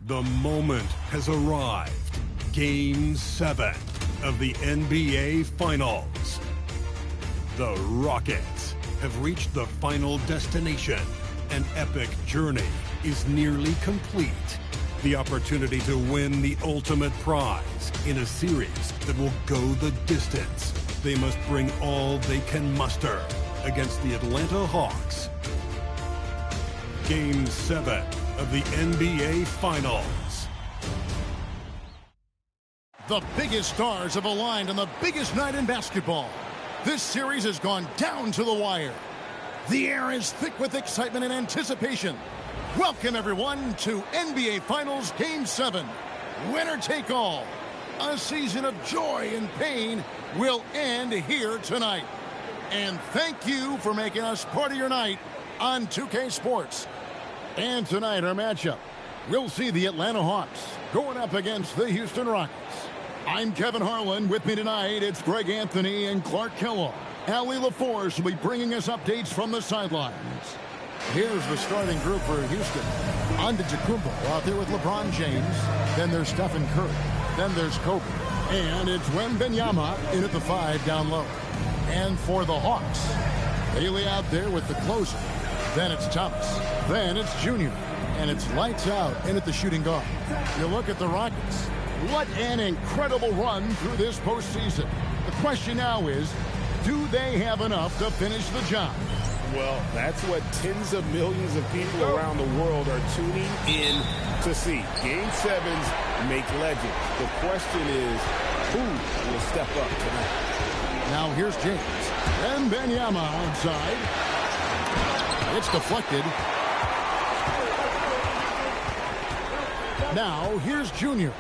The moment has arrived. Game 7 of the NBA Finals. The Rockets have reached the final destination. An epic journey is nearly complete. The opportunity to win the ultimate prize in a series that will go the distance. They must bring all they can muster against the Atlanta Hawks. Game 7 of the NBA Finals. The biggest stars have aligned on the biggest night in basketball. This series has gone down to the wire. The air is thick with excitement and anticipation. Welcome, everyone, to NBA Finals Game 7. Winner take all. A season of joy and pain will end here tonight. And thank you for making us part of your night on 2K Sports. And tonight, our matchup, we'll see the Atlanta Hawks going up against the Houston Rockets. I'm Kevin Harlan. With me tonight, it's Greg Anthony and Clark Kellogg. Allie LaForce will be bringing us updates from the sidelines. Here's the starting group for Houston. Antetokounmpo out there with LeBron James. Then there's Stephen Curry. Then there's Kobe. And it's Wembanyama in at the 5 down low. And for the Hawks, Bailey out there with the closer. Then it's Thomas. Then it's Junior. And it's lights out in at the shooting guard. You look at the Rockets. What an incredible run through this postseason. The question now is, do they have enough to finish the job? Well, that's what tens of millions of people around the world are tuning in to see. Game 7s make legends. The question is, who will step up tonight? Now here's James. Wembanyama outside. It's deflected. Now here's Junior.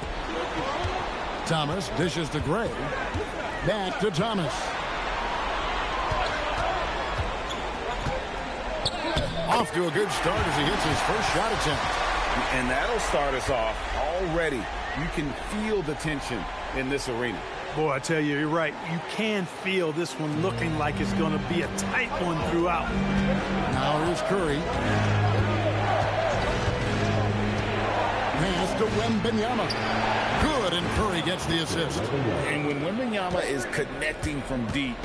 Thomas dishes to Gray. Back to Thomas. Off to a good start as he hits his first shot attempt. And that'll start us off already. You can feel the tension in this arena. Boy, I tell you, you're right. You can feel this one looking like it's going to be a tight one throughout. Now here's Curry. Pass to Wembanyama. Good, and Curry gets the assist. And when Wembanyama is connecting from deep,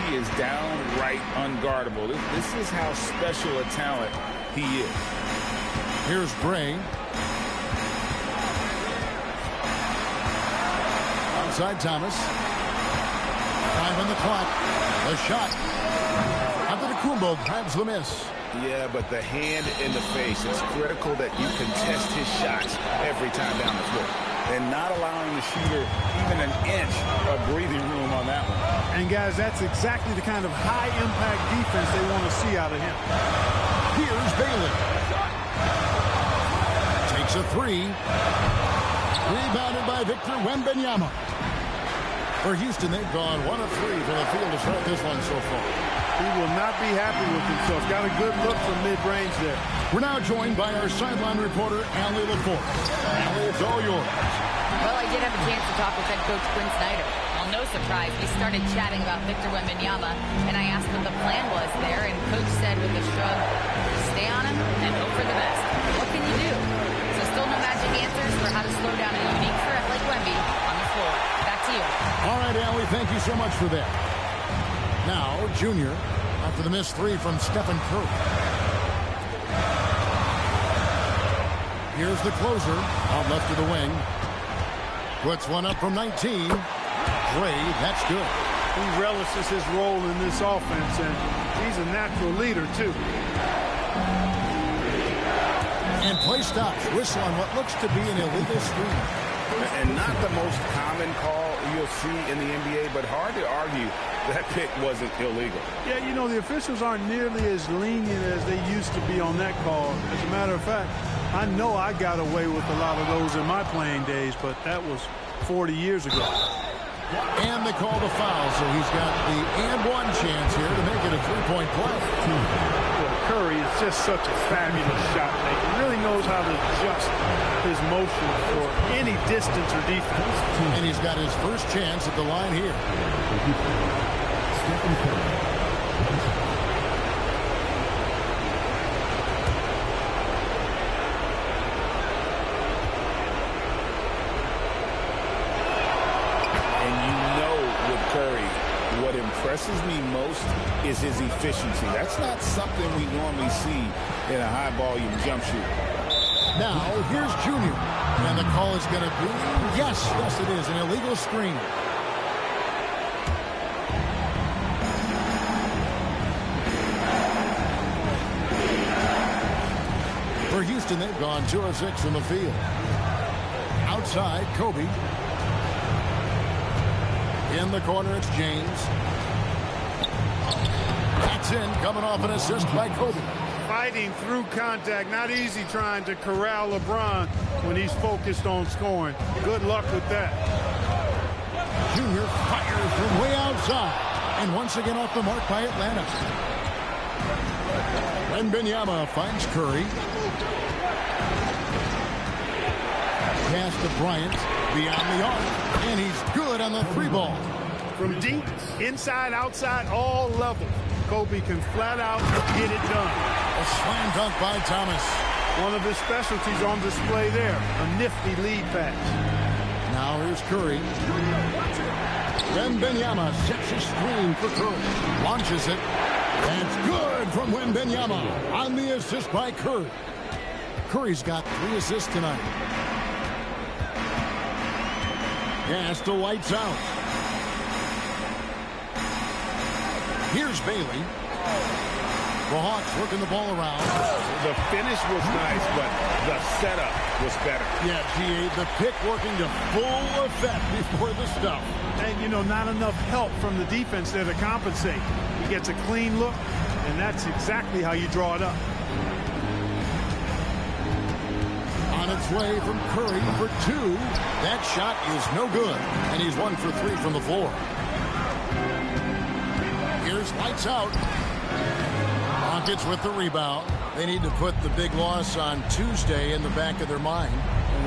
he is downright unguardable. This is how special a talent he is. Here's Gray. Outside Thomas. 5 on the clock. The shot. Antetokounmpo grabs the miss. Yeah, but the hand in the face. It's critical that you contest his shots every time down the floor. And not allowing the shooter even an inch of breathing room on that one. And, guys, that's exactly the kind of high-impact defense they want to see out of him. Here's Bailey. Takes a 3. Rebounded by Victor Wembanyama. For Houston, they've gone 1 of 3 from the field to start this one so far. He will not be happy with himself. Got a good look from mid-range there. We're now joined by our sideline reporter, Allie LaForce. Allie, it's all yours. Well, I did have a chance to talk with head coach Quinn Snyder. Well, no surprise, we started chatting about Victor Wembanyama, and I asked what the plan was there, and Coach said with a shrug, stay on him and hope for the best. What can you do? So still no magic answers for how to slow down a unique threat like Wemby on the floor. Back to you. All right, Allie, thank you so much for that. Now, Junior, after the missed 3 from Stephen Curry. Here's the closer, out left to the wing. Puts one up from 19. Gray, that's good. He relishes his role in this offense, and he's a natural leader, too. And play stops. Whistle on what looks to be an illegal screen. And not the most common call you'll see in the NBA, but hard to argue that pick wasn't illegal. Yeah, you know, the officials aren't nearly as lenient as they used to be on that call. As a matter of fact, I know I got away with a lot of those in my playing days, but that was 40 years ago. And they call the foul, so he's got the and one chance here to make it a three-point play. Well, Curry is just such a fabulous shot maker. He really knows how to adjust his motion for any distance or defense. And he's got his first chance at the line here. impresses me most is his efficiency. That's not something we normally see in a high-volume jump shoot. Now, here's Junior. And the call is going to be, yes, it is, an illegal screen. For Houston, they've gone 2 of 6 from the field. Outside, Kobe. In the corner, it's James. That's in, coming off an assist by Kobe. Fighting through contact. Not easy trying to corral LeBron when he's focused on scoring. Good luck with that. Junior fires from way outside. And once again off the mark by Atlanta. Wembanyama finds Curry. Pass to Bryant. Beyond the arc. And he's good on the 3 ball. From deep, inside, outside, all levels, Kobe can flat out get it done. A slam dunk by Thomas. One of his specialties on display there. A nifty lead pass. Now here's Curry. Wembanyama sets a screen for Curry. Launches it. That's good from Wembanyama on the assist by Curry. Curry's got 3 assists tonight. Pass to lights out. Here's Bailey. The Hawks working the ball around. The finish was nice, but the setup was better. Yeah, G.A., the pick working to full effect before the stuff. And, you know, not enough help from the defense there to compensate. He gets a clean look, and that's exactly how you draw it up. On its way from Curry for 2. That shot is no good, and he's 1 for 3 from the floor. Here's lights out. Rockets with the rebound. They need to put the big loss on Tuesday in the back of their mind.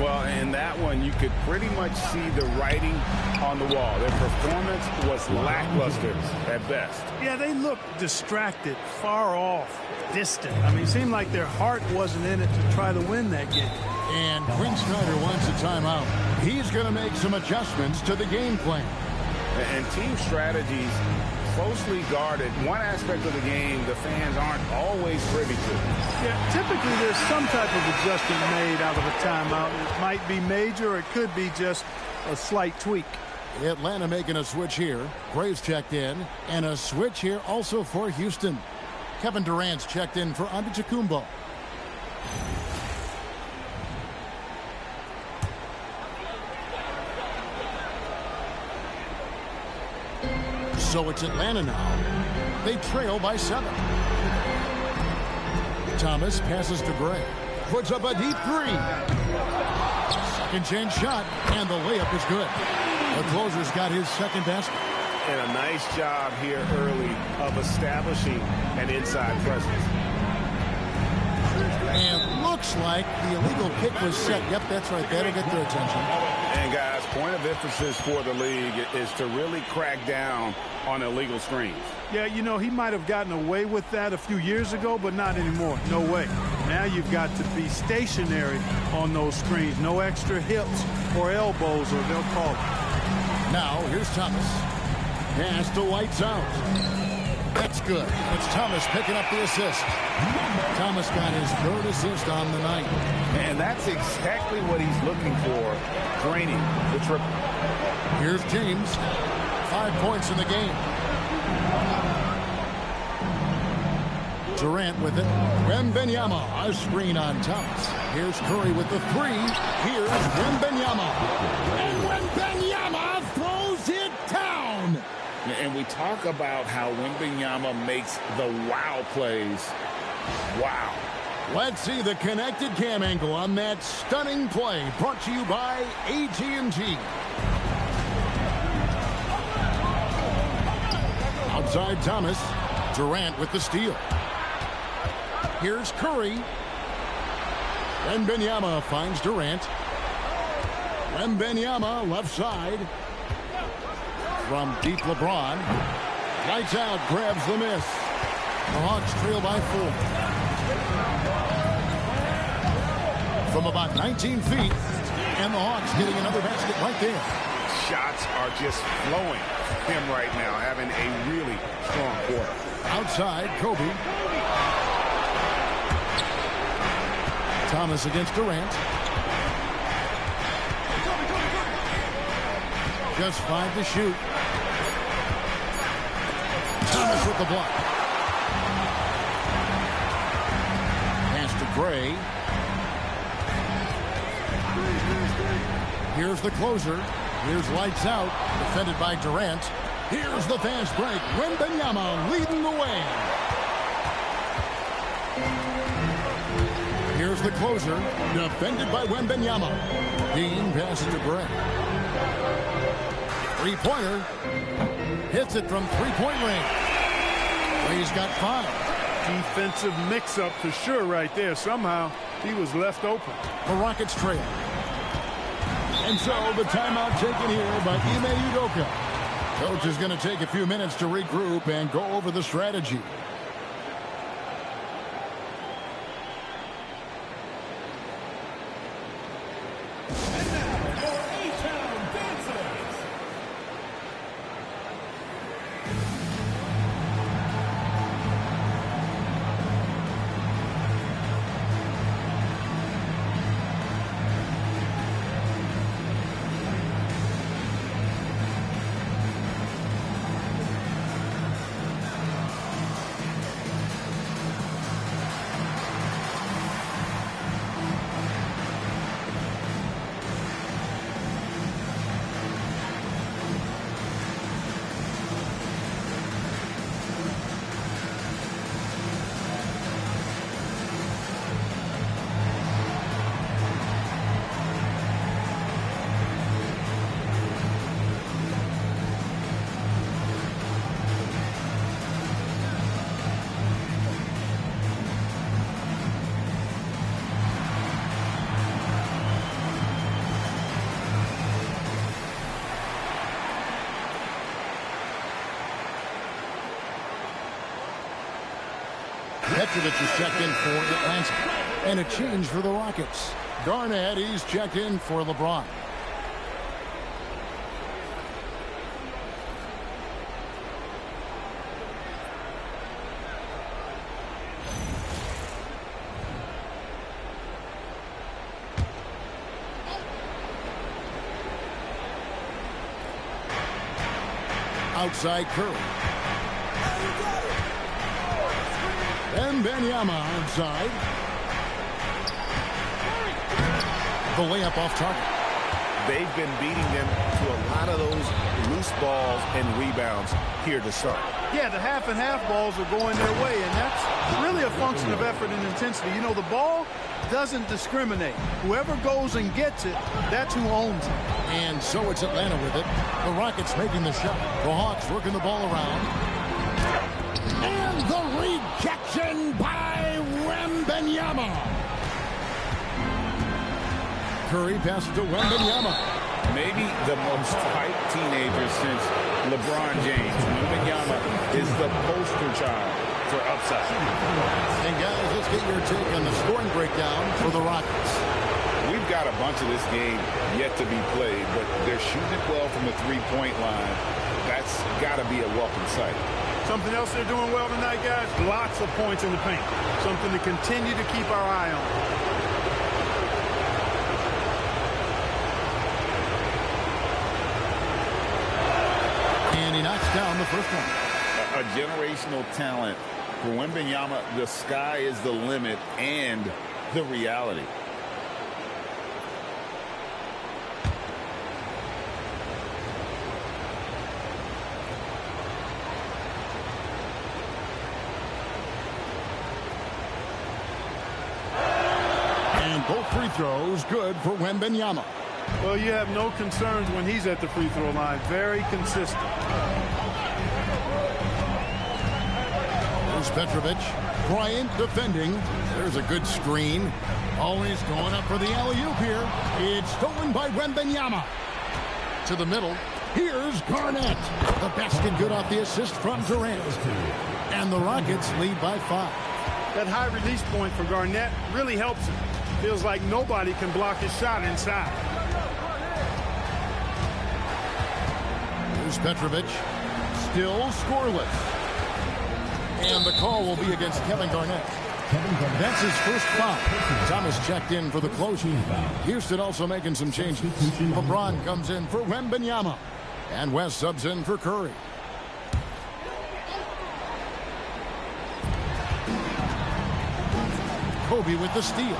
Well, in that one, you could pretty much see the writing on the wall. Their performance was lackluster at best. Yeah, they looked distracted, far off, distant. I mean, it seemed like their heart wasn't in it to try to win that game. And Quinn Snyder wants a timeout. He's going to make some adjustments to the game plan. And team strategies closely guarded. One aspect of the game the fans aren't always privy to. Yeah, typically there's some type of adjustment made out of a timeout. It might be major, or it could be just a slight tweak. Atlanta making a switch here. Graves checked in. And a switch here also for Houston. Kevin Durant's checked in for Antetokounmpo. So it's Atlanta now. They trail by 7. Thomas passes to Gray. Puts up a deep 3. Second chance shot, and the layup is good. The closer's got his second basket. And a nice job here early of establishing an inside presence. And looks like the illegal pick was set. Yep, that's right. That'll get their attention. And guys, point of emphasis for the league is to really crack down on illegal screens. Yeah, you know, he might have gotten away with that a few years ago, but not anymore. No way. Now you've got to be stationary on those screens. No extra hips or elbows, or they'll call it. Now, here's Thomas. Pass to lights out. That's good. It's Thomas picking up the assist. Thomas got his 3rd assist on the night. And that's exactly what he's looking for, draining the triple. Here's James. 5 points in the game. Durant with it. Wembanyama, a screen on Thomas. Here's Curry with the 3. Here's Wembanyama. And Wembanyama throws it down. And we talk about how Wembanyama makes the wow plays. Wow. Let's see the connected cam angle on that stunning play, brought to you by AT&T. Outside Thomas. Durant with the steal. Here's Curry. Wembanyama finds Durant. Wembanyama left side. From deep LeBron. Lights out, grabs the miss. The Hawks trail by 4. From about 19 feet. And the Hawks getting another basket right there. shots are just flowing him right now, having a really strong quarter. Outside, Kobe. Thomas against Durant. Just 5 to shoot. Thomas with the block. Pass to Gray. Here's the closer. Here's lights out. Defended by Durant. Here's the fast break. Wembanyama leading the way. Here's the closer. Defended by Wembanyama. Dean passes to Gray. Three-pointer. Hits it from three-point range. Gray's got 5. Defensive mix-up for sure right there. Somehow he was left open. The Rockets trail. And so the timeout taken here by Ime Udoka. Coach is going to take a few minutes to regroup and go over the strategy. Petrovic is checked in for Atlanta. And a change for the Rockets. Garnett, he's checked in for LeBron. Outside Curry. Wembanyama outside. The layup off target. They've been beating them to a lot of those loose balls and rebounds here to start. Yeah, the half and half balls are going their way, and that's really a function of effort and intensity. You know, the ball doesn't discriminate. Whoever goes and gets it, that's who owns it. And so it's Atlanta with it. The Rockets making the shot. The Hawks working the ball around. And the rejection by Wembanyama. Curry passes to Wembanyama. Maybe the most hyped teenager since LeBron James. Wembanyama is the poster child for upside. And guys, let's get your take on the scoring breakdown for the Rockets. We've got a bunch of this game yet to be played, but they're shooting it well from the three-point line. That's got to be a welcome sight. Something else they're doing well tonight, guys, lots of points in the paint. Something to continue to keep our eye on. And he knocks down the first one. A generational talent. For Wembanyama, the sky is the limit and the reality. And both free throws good for Wembanyama. Well, you have no concerns when he's at the free throw line. Very consistent. There's Petrovic. Bryant defending. There's a good screen. Always going up for the alley-oop here. It's stolen by Wembanyama. To the middle. Here's Garnett. The basket good off the assist from Durant. And the Rockets lead by 5. That high release point for Garnett really helps him. Feels like nobody can block his shot inside. Here's Petrovic. Still scoreless. And the call will be against Kevin Garnett. That's his first foul. Thomas checked in for the closing. Houston also making some changes. LeBron comes in for Wembanyama. And West subs in for Curry. Kobe with the steal.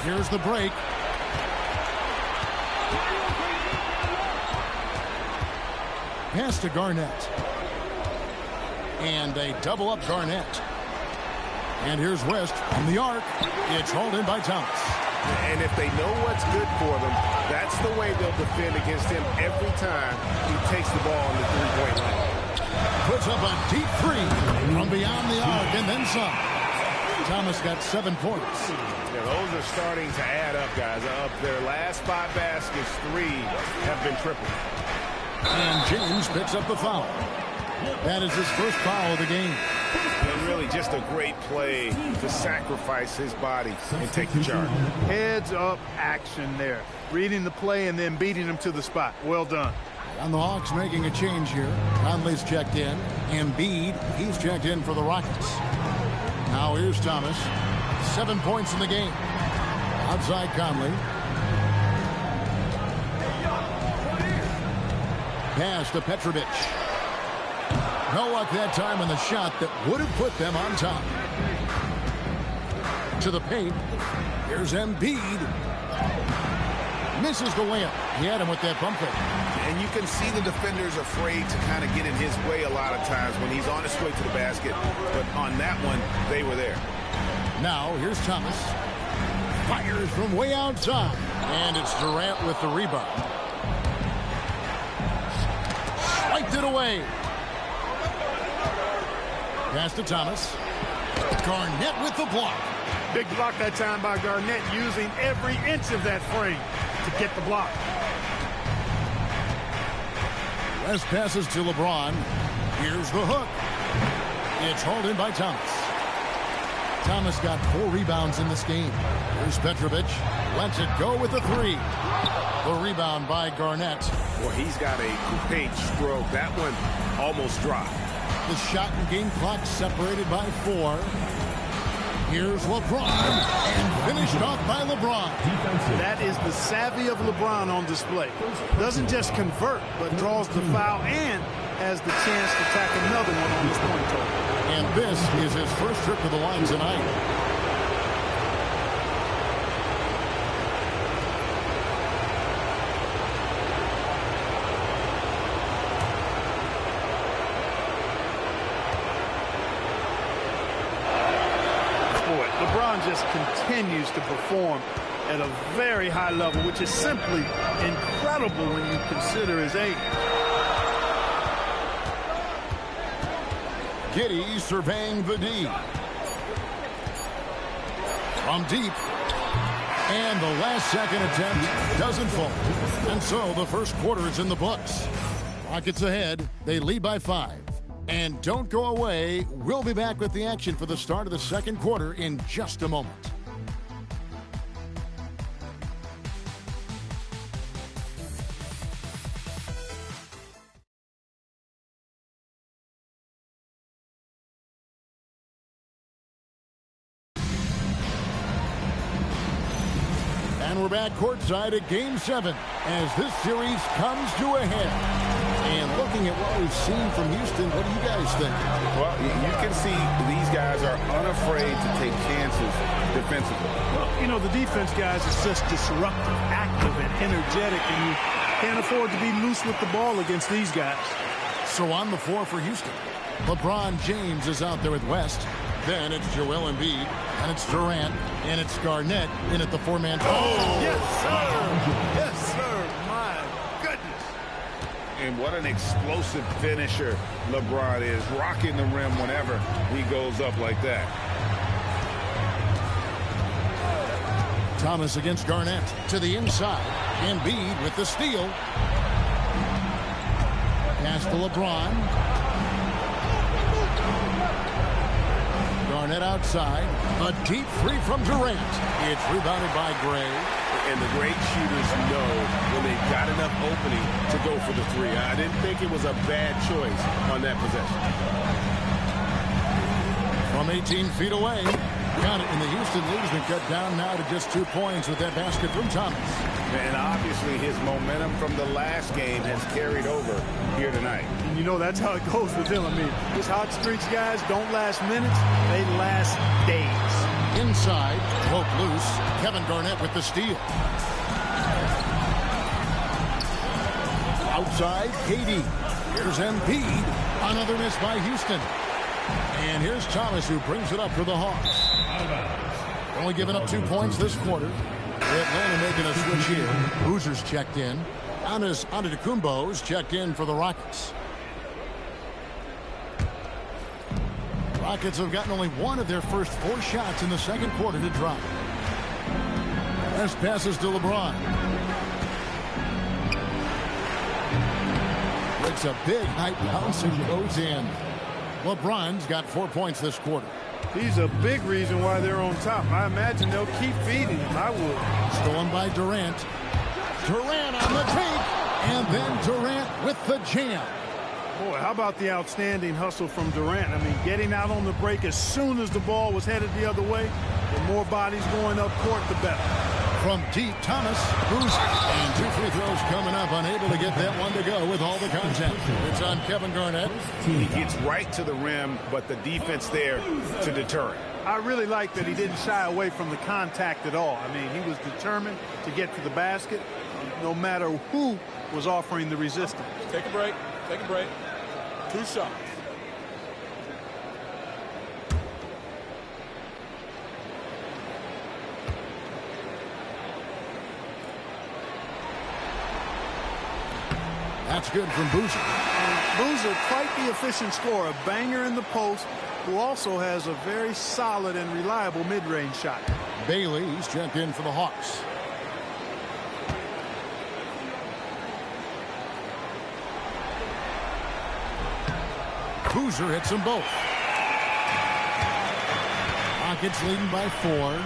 Here's the break. Pass to Garnett. And they double up Garnett. And here's West from the arc. It's hauled in by Thomas. And if they know what's good for them, that's the way they'll defend against him every time he takes the ball in the three-point line. Puts up a deep three from beyond the arc and then some. Thomas got 7 points. Yeah, those are starting to add up, guys. Of their last 5 baskets, 3 have been triple. And James picks up the foul. That is his first foul of the game. And really just a great play to sacrifice his body and take the charge. Heads up action there. Reading the play and then beating him to the spot. Well done. And the Hawks making a change here. Conley's checked in. Embiid, he's checked in for the Rockets. Now here's Thomas. 7 points in the game. Outside Conley. Pass to Petrovic. No luck that time on the shot that would have put them on top. To the paint. Here's Embiid. Misses the layup. He had him with that bump fake. And you can see the defenders afraid to kind of get in his way a lot of times when he's on his way to the basket. But on that one, they were there. Now, here's Thomas. Fires from way outside. And it's Durant with the rebound. Swiped it away. Pass to Thomas. Garnett with the block. Big block that time by Garnett, using every inch of that frame to get the block. West passes to LeBron. Here's the hook. It's hauled in by Thomas. Thomas got 4 rebounds in this game. Here's Petrovic. Lets it go with the 3. The rebound by Garnett. Well, he's got a great stroke. That one almost dropped. The shot and game clock separated by 4. Here's LeBron. And finished off by LeBron. That is the savvy of LeBron on display. Doesn't just convert, but draws the foul and has the chance to tack another one on this point total. And this is his first trip to the line tonight. LeBron just continues to perform at a very high level, which is simply incredible when you consider his age. Giddey surveying the D. From deep. And the last second attempt doesn't fall. And so the first quarter is in the books. Rockets ahead. They lead by 5. And don't go away. We'll be back with the action for the start of the second quarter in just a moment. And we're back courtside at Game 7 as this series comes to a head. And looking at what we've seen from Houston, what do you guys think? Well, you can see these guys are unafraid to take chances defensively. Well, you know, the defense, guys, is just disruptive, active, and energetic, and you can't afford to be loose with the ball against these guys. So on the floor for Houston, LeBron James is out there with West. Then it's Joel Embiid, and it's Durant, and it's Garnett in at the 4-man. Oh, yes, sir. Yes, sir. My goodness. And what an explosive finisher LeBron is, rocking the rim whenever he goes up like that. Thomas against Garnett to the inside. Embiid with the steal. Pass to LeBron. Garnett outside. A deep 3 from Durant. It's rebounded by Gray. and the great shooters know when they've got enough opening to go for the three. I didn't think it was a bad choice on that possession. From 18 feet away, got it, and the Houston lead's been cut down now to just 2 points with that basket from Thomas. And obviously his momentum from the last game has carried over here tonight. And you know that's how it goes with him. I mean, his hot streaks, guys, don't last minutes. They last days. Inside, broke loose. Kevin Garnett with the steal. Outside, KD. Here's Embiid. Another miss by Houston. And here's Thomas, who brings it up for the Hawks. Only giving up 2 points this quarter. Atlanta making a switch here. Boozer's checked in. Antetokounmpo's checked in for the Rockets. Rockets have gotten only one of their first 4 shots in the second quarter to drop. As passes to LeBron. Breaks a big high bounce and goes in. LeBron's got 4 points this quarter. He's a big reason why they're on top. I imagine they'll keep feeding him. I would. Stolen by Durant. Durant on the take. And then Durant with the jam. Boy, how about the outstanding hustle from Durant? I mean, getting out on the break as soon as the ball was headed the other way. The more bodies going up court, the better. From deep, Thomas, and 2 free throws coming up, unable to get that one to go with all the contact. It's on Kevin Garnett. He gets right to the rim, but the defense there to deter it. I really like that he didn't shy away from the contact at all. I mean, he was determined to get to the basket, no matter who was offering the resistance. Take a break. Take a break. 2 shots. That's good from Boozer. Boozer, quite the efficient scorer, a banger in the post, who also has a very solid and reliable mid-range shot. Bailey's checked in for the Hawks. Boozer hits them both. Rockets leading by 4.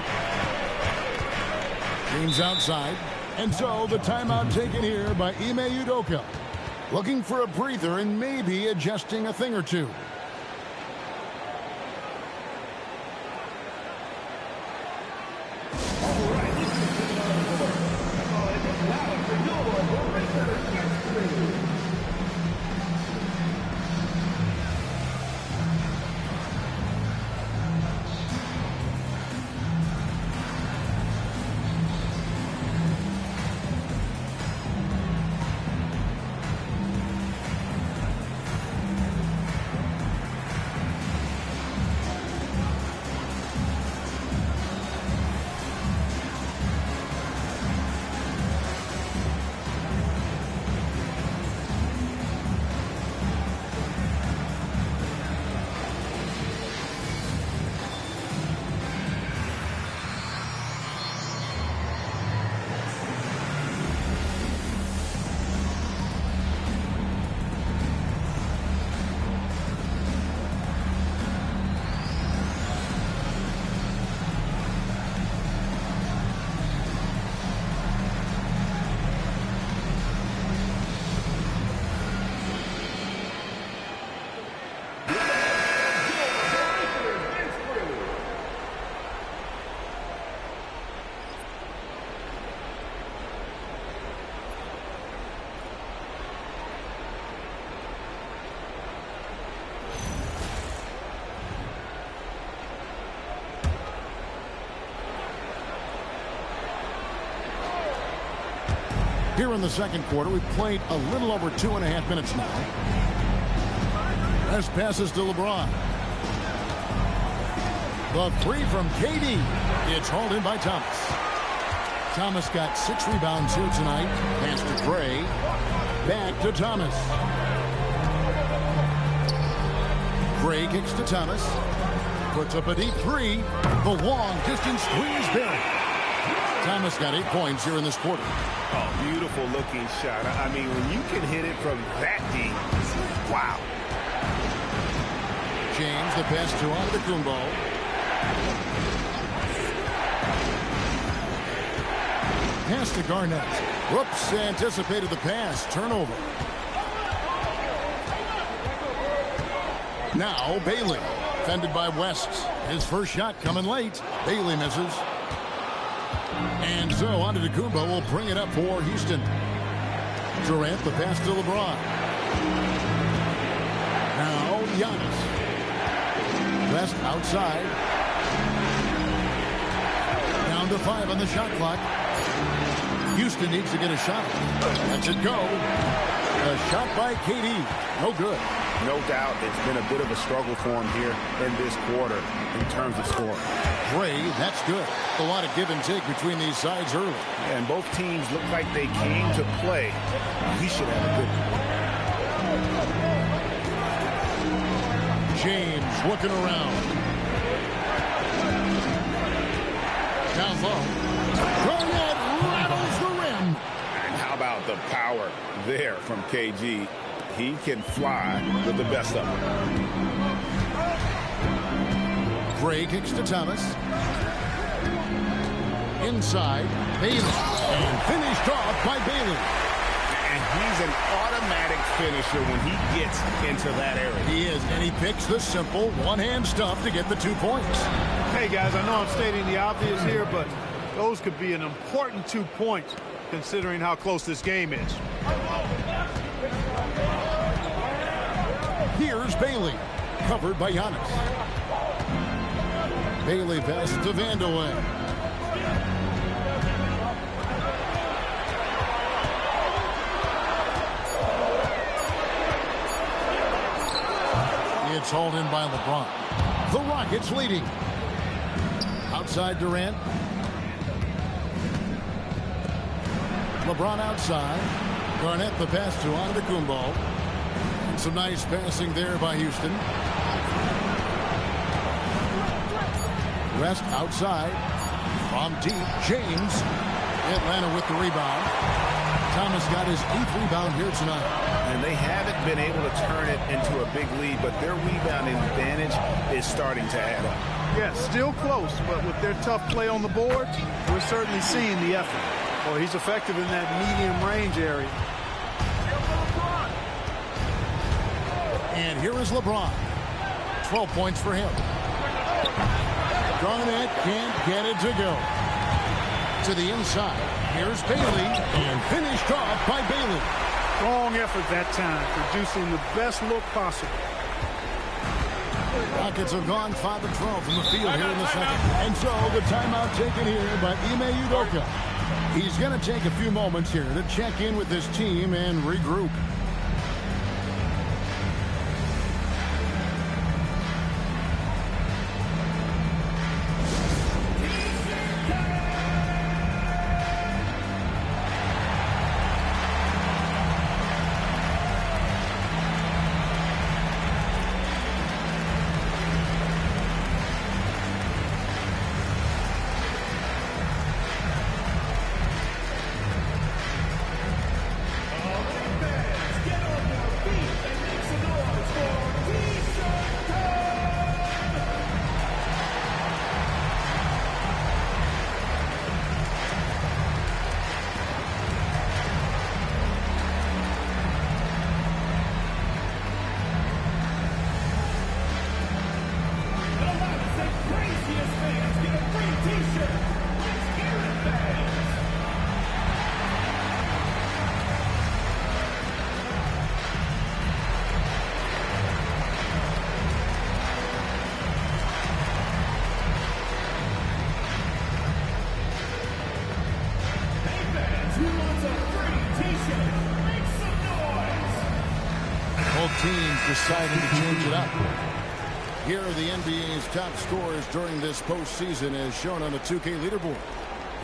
James outside. And so the timeout taken here by Ime Udoka. Looking for a breather and maybe adjusting a thing or two. Here in the second quarter, we've played a little over 2.5 minutes now. As passes to LeBron. The 3 from KD. It's hauled in by Thomas. Thomas got 6 rebounds here tonight. Pass to Gray. Back to Thomas. Gray kicks to Thomas. Puts up a deep 3. The long distance squeeze buried. Thomas got 8 points here in this quarter. Oh, beautiful looking shot. I mean, when you can hit it from that deep, wow. James, the pass to Antetokounmpo. Pass to Garnett. Whoops, anticipated the pass. Turnover. Now Bailey. Defended by West. His first shot coming late. Bailey misses. And so Antetokounmpo will bring it up for Houston. Durant, the pass to LeBron. Now Giannis. West outside. Down to 5 on the shot clock. Houston needs to get a shot. Lets it go. A shot by KD. No good. No doubt it's been a bit of a struggle for him here in this quarter in terms of scoring. Gray, that's good. A lot of give and take between these sides early. And both teams look like they came to play. He should have a good one. James looking around. Down low. Garnett rattles the rim. And how about the power there from KG? He can fly with the best of them. Gray kicks to Thomas. Inside, Bailey. And finished off by Bailey. And he's an automatic finisher when he gets into that area. He is, and he picks the simple one-hand stuff to get the 2 points. Hey, guys, I know I'm stating the obvious here, but those could be an important 2 points considering how close this game is. Here's Bailey, covered by Giannis. Bailey passes to Vandeweghe. It's hauled in by LeBron. The Rockets leading. Outside Durant. LeBron outside. Garnett the pass to Antetokounmpo. Some nice passing there by Houston. West outside. From deep. James. Atlanta with the rebound. Thomas got his 8th rebound here tonight. And they haven't been able to turn it into a big lead, but their rebounding advantage is starting to add up. Yeah, still close, but with their tough play on the boards, we're certainly seeing the effort. Well, he's effective in that medium range area. And here is LeBron. 12 points for him. Garnett can't get it to go. To the inside. Here's Bailey. And finished off by Bailey. Strong effort that time, producing the best look possible. Rockets have gone 5 of 12 from the field here in the second. And so the timeout taken here by Ime Udoka. He's going to take a few moments here to check in with his team and regroup. Teams deciding to change it up. Here are the NBA's top scorers during this postseason as shown on the 2K leaderboard.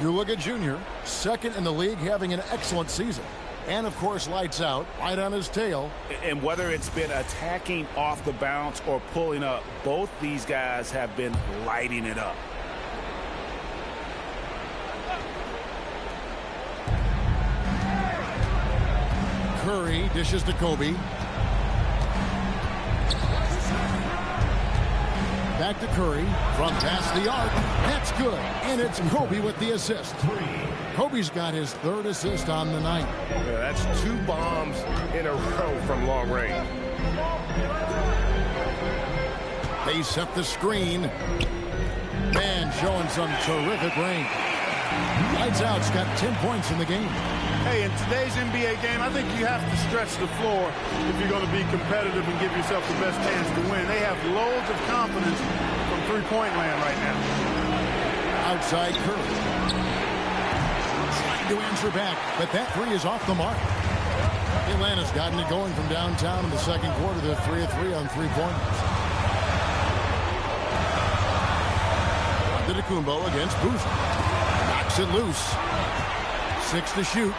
You look at Junior, second in the league, having an excellent season. And, of course, lights out, right on his tail. And whether it's been attacking off the bounce or pulling up, both these guys have been lighting it up. Curry dishes to Kobe. Back to Curry from past the arc. That's good. And it's Kobe with the assist. Kobe's got his 3rd assist on the night. Yeah, that's 2 bombs in a row from long range. They set the screen. Man showing some terrific range. Lights out's got 10 points in the game. Hey, in today's NBA game, I think you have to stretch the floor if you're going to be competitive and give yourself the best chance to win. They have loads of confidence from three-point land right now. Outside Curry. Trying to answer back, but that 3 is off the mark. Atlanta's gotten it going from downtown in the second quarter. They're 3 of 3 on three-pointers. Antetokounmpo against Boozer. Knocks it loose. 6 to shoot.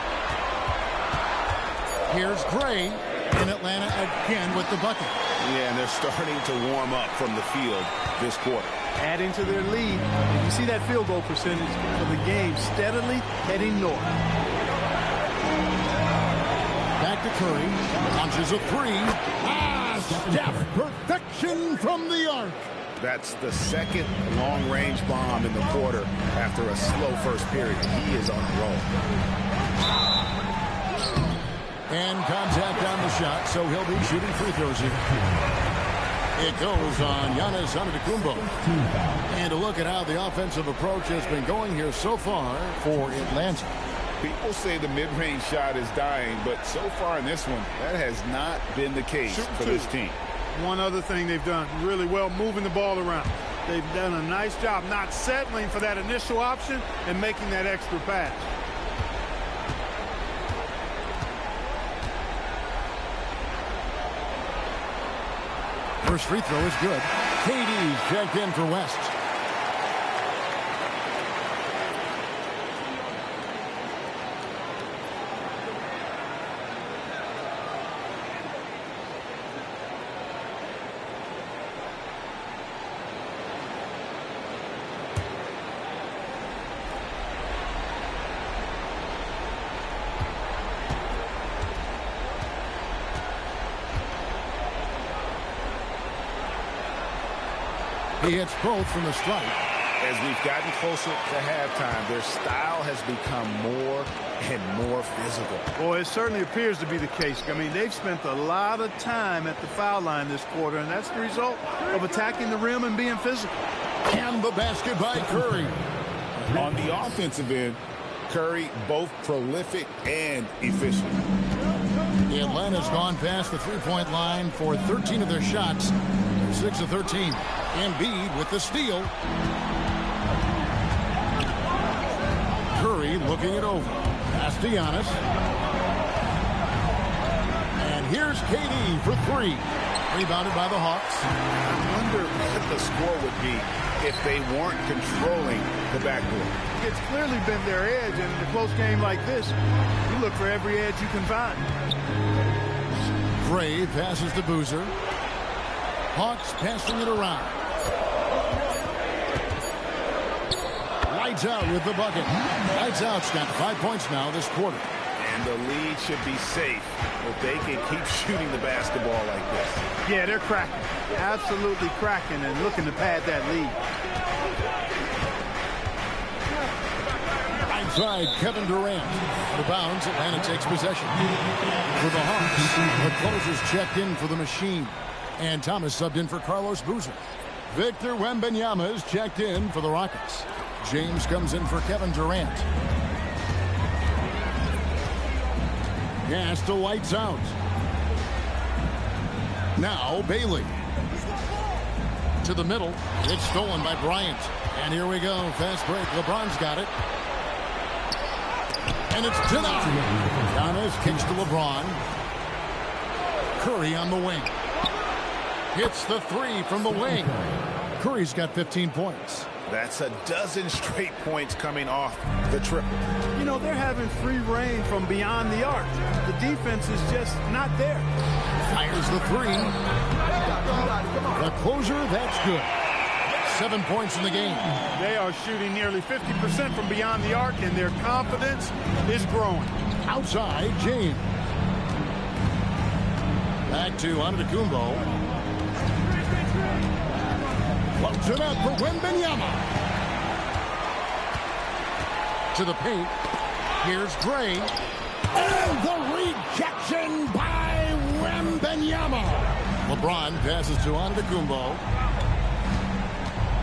Here's Gray in Atlanta again with the bucket. Yeah, and they're starting to warm up from the field this quarter. Adding to their lead. You see that field goal percentage for the game steadily heading north. Back to Curry. Launches a 3. Steph, perfection from the arc. That's the 2nd long-range bomb in the quarter after a slow first period. He is on a roll. And contact on the shot, so he'll be shooting free throws here. It goes on Giannis Antetokounmpo. And a look at how the offensive approach has been going here so far for Atlanta. People say the mid-range shot is dying, but so far in this one, that has not been the case for this team. One other thing they've done really well, moving the ball around. They've done a nice job not settling for that initial option and making that extra pass. First free throw is good. KD checked in for West. He hits both from the stripe. As we've gotten closer to halftime, their style has become more and more physical. Boy, it certainly appears to be the case. I mean, they've spent a lot of time at the foul line this quarter, and that's the result of attacking the rim and being physical. And the basket by Curry. On the offensive end, Curry both prolific and efficient. Atlanta's gone past the three-point line for 13 of their shots. 6 of 13. Embiid with the steal. Curry looking it over. Pass to Giannis. And here's KD for 3. Rebounded by the Hawks. I wonder what the score would be if they weren't controlling the backboard. It's clearly been their edge, and in a close game like this, you look for every edge you can find. Gray passes to Boozer. Hawks passing it around. Lights out with the bucket. Lights out's got 5 points now this quarter. And the lead should be safe if they can keep shooting the basketball like this. Yeah, they're cracking. Absolutely cracking and looking to pad that lead. Inside, Kevin Durant. Out of bounds, Atlanta takes possession. For the Hawks, the closers checked in for the machine. And Thomas subbed in for Carlos Boozer. Victor Wembanyama is checked in for the Rockets. James comes in for Kevin Durant. Gas to lights out. Now Bailey. To the middle. It's stolen by Bryant. And here we go. Fast break. LeBron's got it. And it's denied. Giannis kicks to LeBron. Curry on the wing. Hits the 3 from the wing. Curry's got 15 points. That's a dozen straight points coming off the triple. You know, they're having free reign from beyond the arc. The defense is just not there. Fires the 3. The closer, that's good. 7 points in the game. They are shooting nearly 50% from beyond the arc, and their confidence is growing. Outside, James. Back to Antetokounmpo. Floats it up for Wembanyama. To the paint. Here's Gray. And the rejection by Wembanyama. LeBron passes to Antetokounmpo.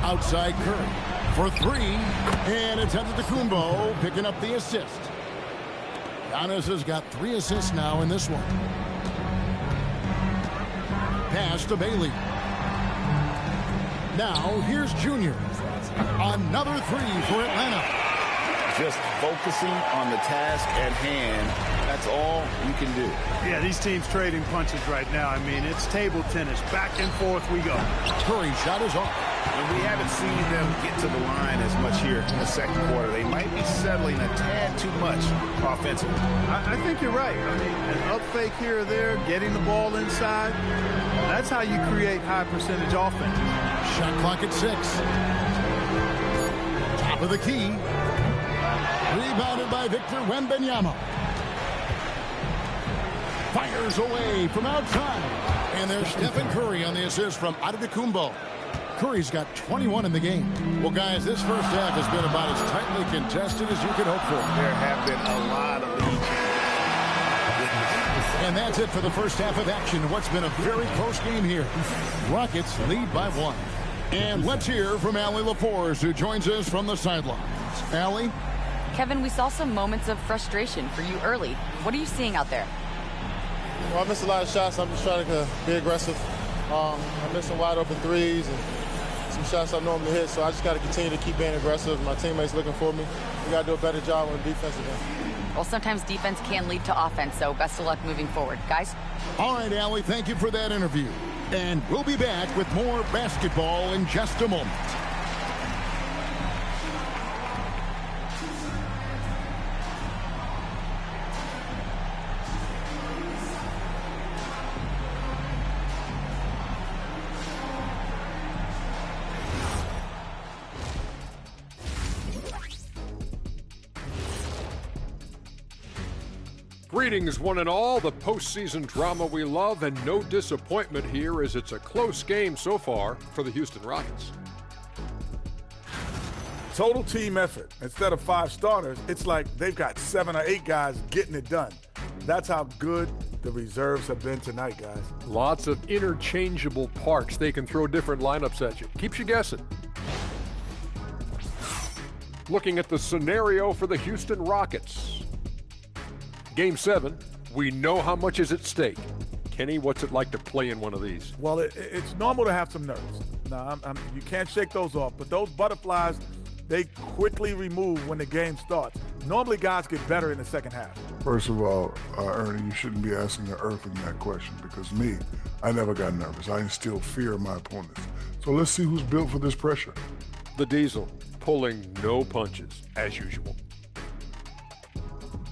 Outside Curry for three. And it's Antetokounmpo picking up the assist. Giannis has got 3 assists now in this one. Pass to Bailey. Now here's Junior. Another 3 for Atlanta. Just focusing on the task at hand. That's all you can do. Yeah, these teams trading punches right now. I mean, it's table tennis. Back and forth we go. Curry shot is off. And we haven't seen them get to the line as much here in the second quarter. They might be settling a tad too much offensively. I think you're right. I mean, an up fake here or there, getting the ball inside. That's how you create high percentage offense. Shot clock at 6. Top of the key. Rebounded by Victor Wembanyama. Fires away from outside. And there's Stephen Curry on the assist from Antetokounmpo. Curry's got 21 in the game. Well, guys, this first half has been about as tightly contested as you could hope for. There have been a lot of leads. And that's it for the first half of action. What's been a very close game here. Rockets lead by 1. And let's hear from Allie LaForce, who joins us from the sidelines. Allie? Kevin, we saw some moments of frustration for you early. What are you seeing out there? Well, I missed a lot of shots. I'm just trying to be aggressive. I missed some wide open threes and some shots I normally hit, so I just got to continue to keep being aggressive. My teammates looking for me. We got to do a better job on the defensive end. Well, sometimes defense can lead to offense, so best of luck moving forward. Guys? All right, Allie, thank you for that interview. And we'll be back with more basketball in just a moment. Greetings, one and all. The postseason drama we love, and no disappointment here as it's a close game so far for the Houston Rockets. Total team effort. Instead of 5 starters, it's like they've got 7 or 8 guys getting it done. That's how good the reserves have been tonight, guys. Lots of interchangeable parts. They can throw different lineups at you. Keeps you guessing. Looking at the scenario for the Houston Rockets. Game 7, we know how much is at stake. Kenny, what's it like to play in one of these? Well, it's normal to have some nerves. Now, you can't shake those off, but those butterflies, they quickly remove when the game starts. Normally, guys get better in the second half. First of all, Ernie, you shouldn't be asking the Earthling that question because I never got nervous. I instill fear in my opponents. So let's see who's built for this pressure. The Diesel, pulling no punches, as usual.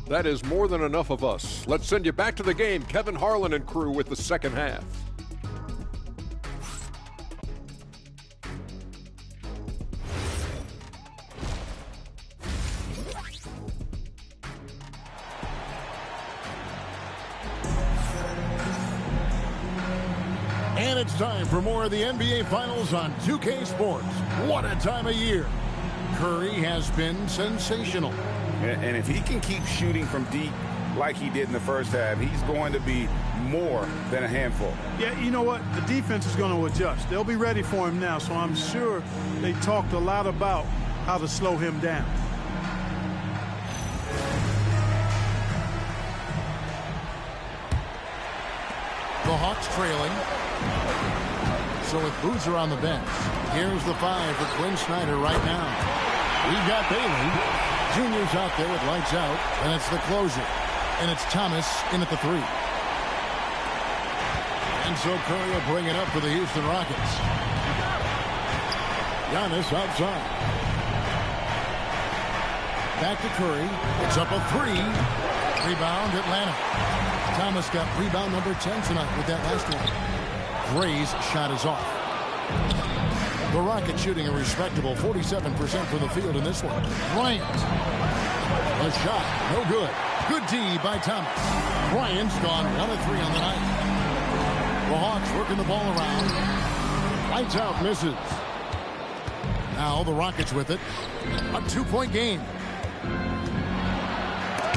That is more than enough of us. Let's send you back to the game. Kevin Harlan and crew with the second half. And it's time for more of the NBA Finals on 2K Sports. What a time of year. Curry has been sensational. And if he can keep shooting from deep like he did in the first half, he's going to be more than a handful. Yeah, you know what? The defense is going to adjust. They'll be ready for him now, so I'm sure they talked a lot about how to slow him down. The Hawks trailing. So with Boozer on the bench, here's the 5 for Quinn Snyder right now. We've got Bailey. Junior's out there with lights out, and it's the closer. And it's Thomas in at the 3. And so Curry will bring it up for the Houston Rockets. Giannis outside. Back to Curry. It's up a 3. Rebound, Atlanta. Thomas got rebound number 10 tonight with that last one. Gray's shot is off. The Rockets shooting a respectable 47% from the field in this one. Bryant. A shot. No good. Good D by Thomas. Bryant's gone 1 of 3 on the night. The Hawks working the ball around. Lights out, misses. Now the Rockets with it. A 2-point game.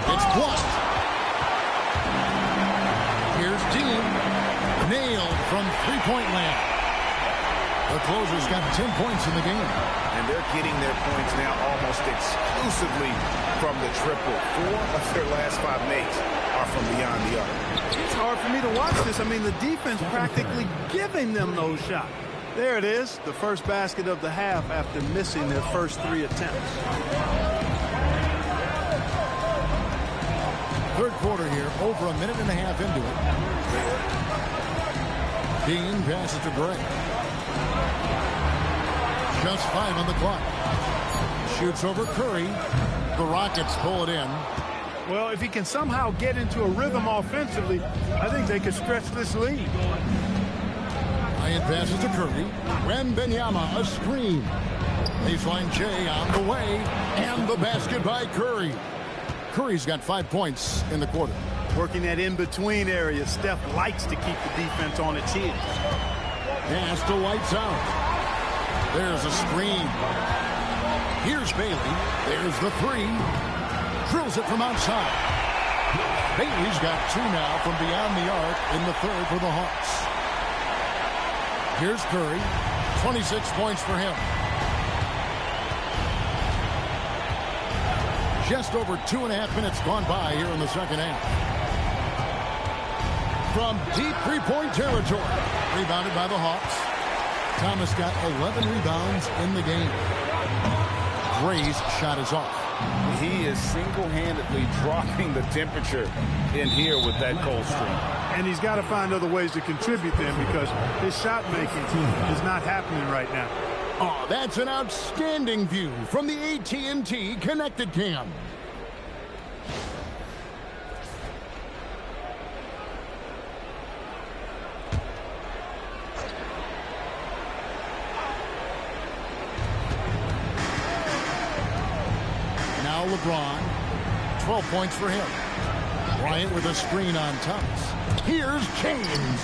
It's blocked. Here's Dean. Nailed from three-point land. The closer's got 10 points in the game. And they're getting their points now almost exclusively from the triple. 4 of their last 5 makes are from beyond the arc. It's hard for me to watch this. I mean, the defense practically giving them those shots. There it is, the first basket of the half after missing their first 3 attempts. Third quarter here, over a minute and a half into it. Dean passes to Gray. Just 5 on the clock. Shoots over Curry. The Rockets pull it in. Well, if he can somehow get into a rhythm offensively, I think they could stretch this lead. Ryan passes to Curry. Wembanyama, a screen. Baseline J on the way. And the basket by Curry. Curry's got 5 points in the quarter. Working that in-between area, Steph likes to keep the defense on its heels. Pass to Lights out. There's a screen. Here's Bailey. There's the 3. Drills it from outside. Bailey's got 2 now from beyond the arc in the third for the Hawks. Here's Curry. 26 points for him. Just over 2.5 minutes gone by here in the second half. From deep three-point territory. Rebounded by the Hawks. Thomas got 11 rebounds in the game. Gray's shot is off. He is single-handedly dropping the temperature in here with that cold streak. And he's got to find other ways to contribute then because his shot making is not happening right now. Oh, that's an outstanding view from the AT&T Connected Cam. Now LeBron, 12 points for him. Bryant with a screen on Thomas. Here's James.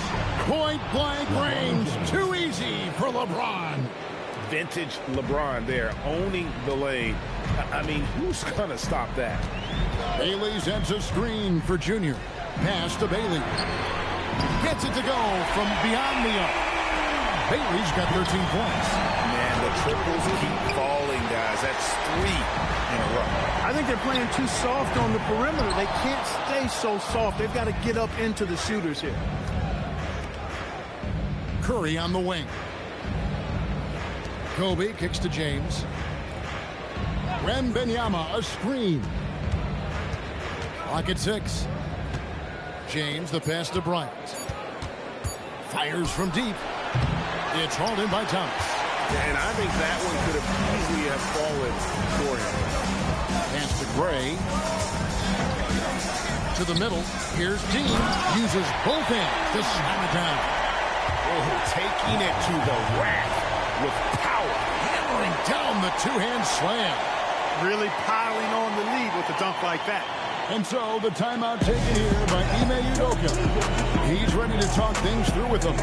Point-blank range. Too easy for LeBron. Vintage LeBron there, owning the lane. I mean, who's going to stop that? Bailey sends a screen for Junior. Pass to Bailey. Gets it to go from beyond the arc. Bailey's got 13 points. Man, the triples keep falling, guys. That's 3 in a row. I think they're playing too soft on the perimeter. They can't stay so soft. They've got to get up into the shooters here. Curry on the wing. Kobe kicks to James. Wembanyama, a screen. Clock at 6. James, the pass to Bryant. Fires from deep. It's hauled in by Thomas. And I think that one could have easily have fallen for him. Pass to Gray. To the middle. Here's Dean. Uses both hands to slam it down. Oh, taking it to the rack with power. Hammering down the two-hand slam. Really piling on the lead with a dunk like that. And so the timeout taken here by Ime Udoka. He's ready to talk things through with them.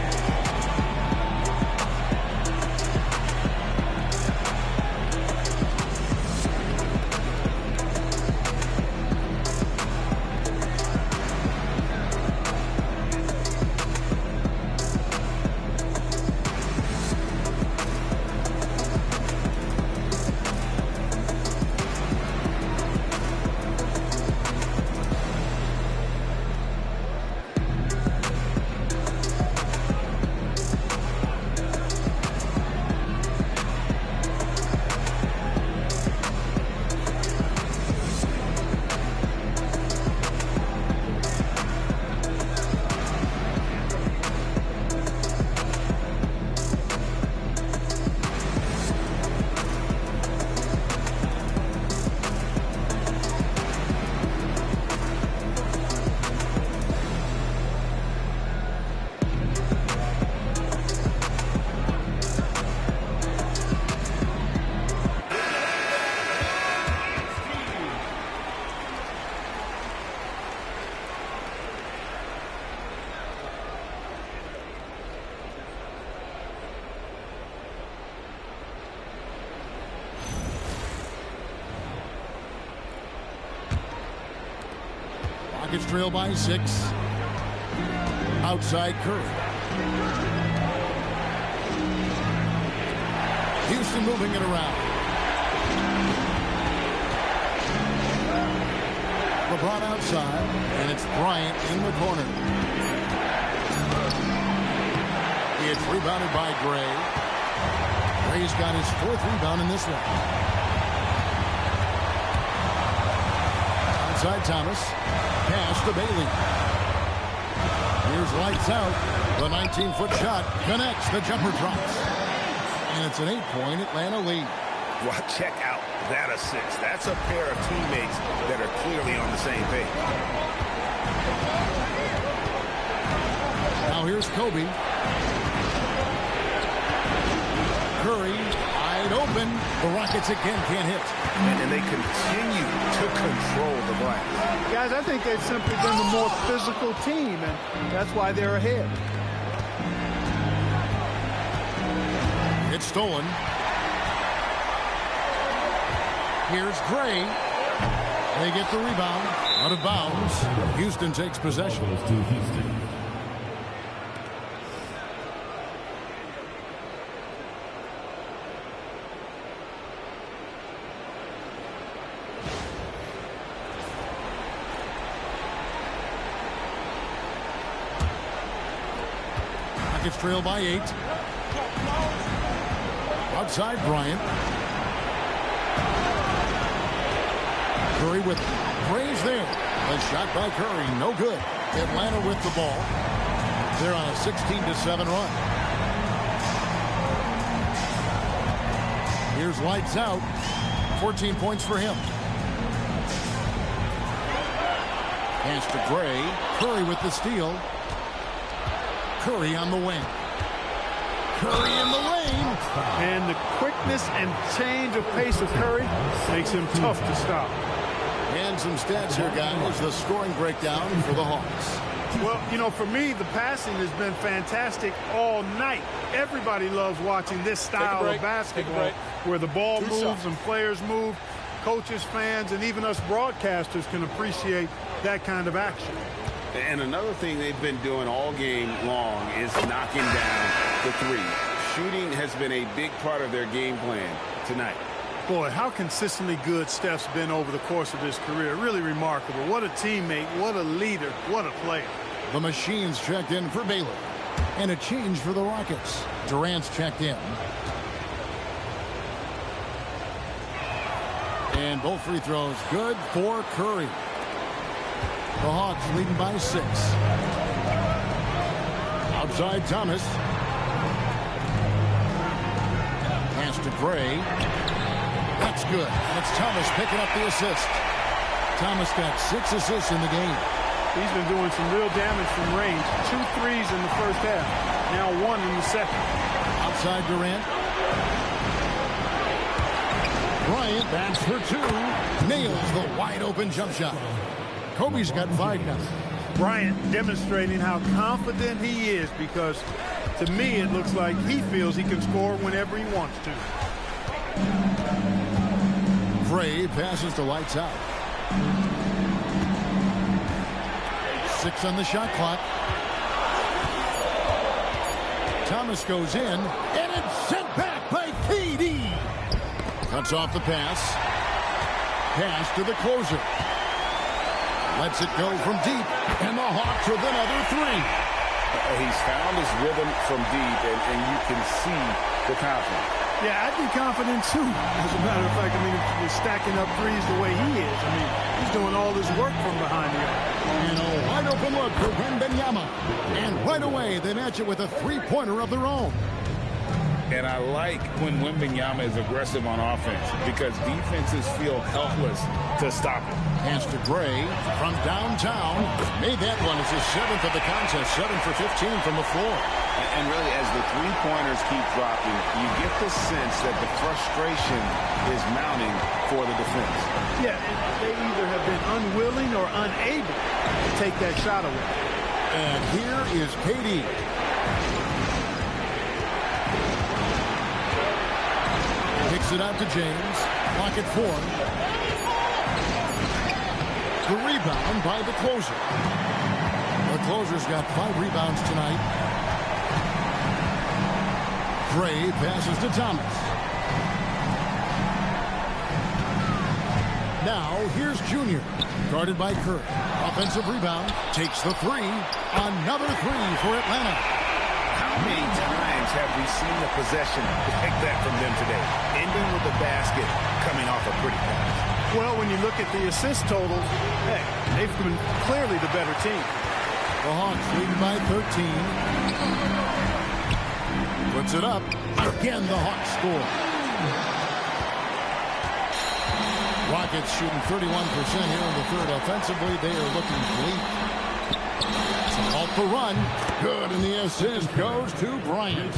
Rockets trail by 6. Outside Curry. Houston moving it around. LeBron outside, and it's Bryant in the corner. It's rebounded by Gray. Gray's got his 4th rebound in this one. Outside Thomas. Pass to Bailey. Here's lights out. The 19-foot shot connects. The jumper drops. And it's an 8-point Atlanta lead. Well, check out that assist. That's a pair of teammates that are clearly on the same page. Now here's Kobe. Curry, wide open. The Rockets again can't hit. And they continue to control the glass. Guys, I think they've simply been the more physical team, and that's why they're ahead. It's stolen. Here's Gray. They get the rebound. Out of bounds. Houston takes possession. Rockets trail by 8. Outside Bryant. Curry with Gray's there. The shot by Curry, no good. Atlanta with the ball. They're on a 16-7 run. Here's lights out. 14 points for him. Pass to Gray. Curry with the steal. Curry on the wing. Curry in the lane. And the quickness and change of pace of Curry makes him tough to stop. And some stats here, guys. The scoring breakdown for the Hawks. Well, you know, for me, the passing has been fantastic all night. Everybody loves watching this style of basketball where the ball moves and players move. Coaches, fans, and even us broadcasters can appreciate that kind of action. And another thing they've been doing all game long is knocking down the three. Shooting has been a big part of their game plan tonight. Boy, how consistently good Steph's been over the course of his career. Really remarkable. What a teammate, what a leader, what a player. The Machines checked in for Baylor. And a change for the Rockets. Durant's checked in. And both free throws good for Curry. The Hawks leading by 6. Outside Thomas. Pass to Gray. That's good. And it's Thomas picking up the assist. Thomas got 6 assists in the game. He's been doing some real damage from range. 2 threes in the first half. Now 1 in the second. Outside Durant. Bryant bats for 2. Nails the wide open jump shot. Kobe's got 5 now. Bryant demonstrating how confident he is, because to me it looks like he feels he can score whenever he wants to. Gray passes to lights out. 6 on the shot clock. Thomas goes in, and it's sent back by KD. Cuts off the pass. Pass to the closer. Lets it go from deep, and the Hawks with another 3. He's found his rhythm from deep, and you can see the confidence. Yeah, I'd be confident too. As a matter of fact, I mean, if he's stacking up threes the way he is, I mean, he's doing all this work from behind the arc. And a wide open look for Wembanyama. And right away, they match it with a 3-pointer of their own. And I like when Wembanyama is aggressive on offense, because defenses feel helpless to stop him. Pass to Gray from downtown. Made that one as his 7th of the contest. 7 for 15 from the floor. And really, as the three-pointers keep dropping, you get the sense that the frustration is mounting for the defense. Yeah, they either have been unwilling or unable to take that shot away. And here is KD. Kicks it out to James. Clock at 4. The rebound by the closer. The closer's got 5 rebounds tonight. Gray passes to Thomas. Now, here's Junior. Guarded by Curry. Offensive rebound. Takes the 3. Another 3 for Atlanta. How many times have we seen the possession like that from them today? Ending with the basket, coming off a pretty pass. Well, when you look at the assist totals, hey, they've been clearly the better team. The Hawks lead by 13. Puts it up. Again, the Hawks score. Rockets shooting 31% here in the third. Offensively, they are looking bleak. Off the run. Good, and the assist goes to Bryant.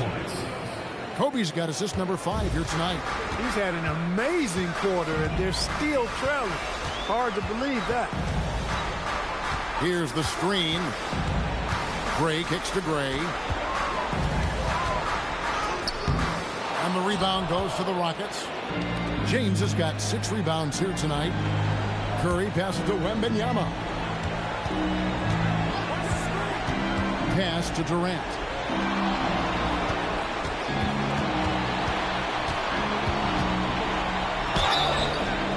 Kobe's got assist number 5 here tonight. He's had an amazing quarter, and they're still trailing. Hard to believe that. Here's the screen. Gray kicks to Gray. And the rebound goes to the Rockets. James has got 6 rebounds here tonight. Curry passes to Wembanyama. Pass to Durant.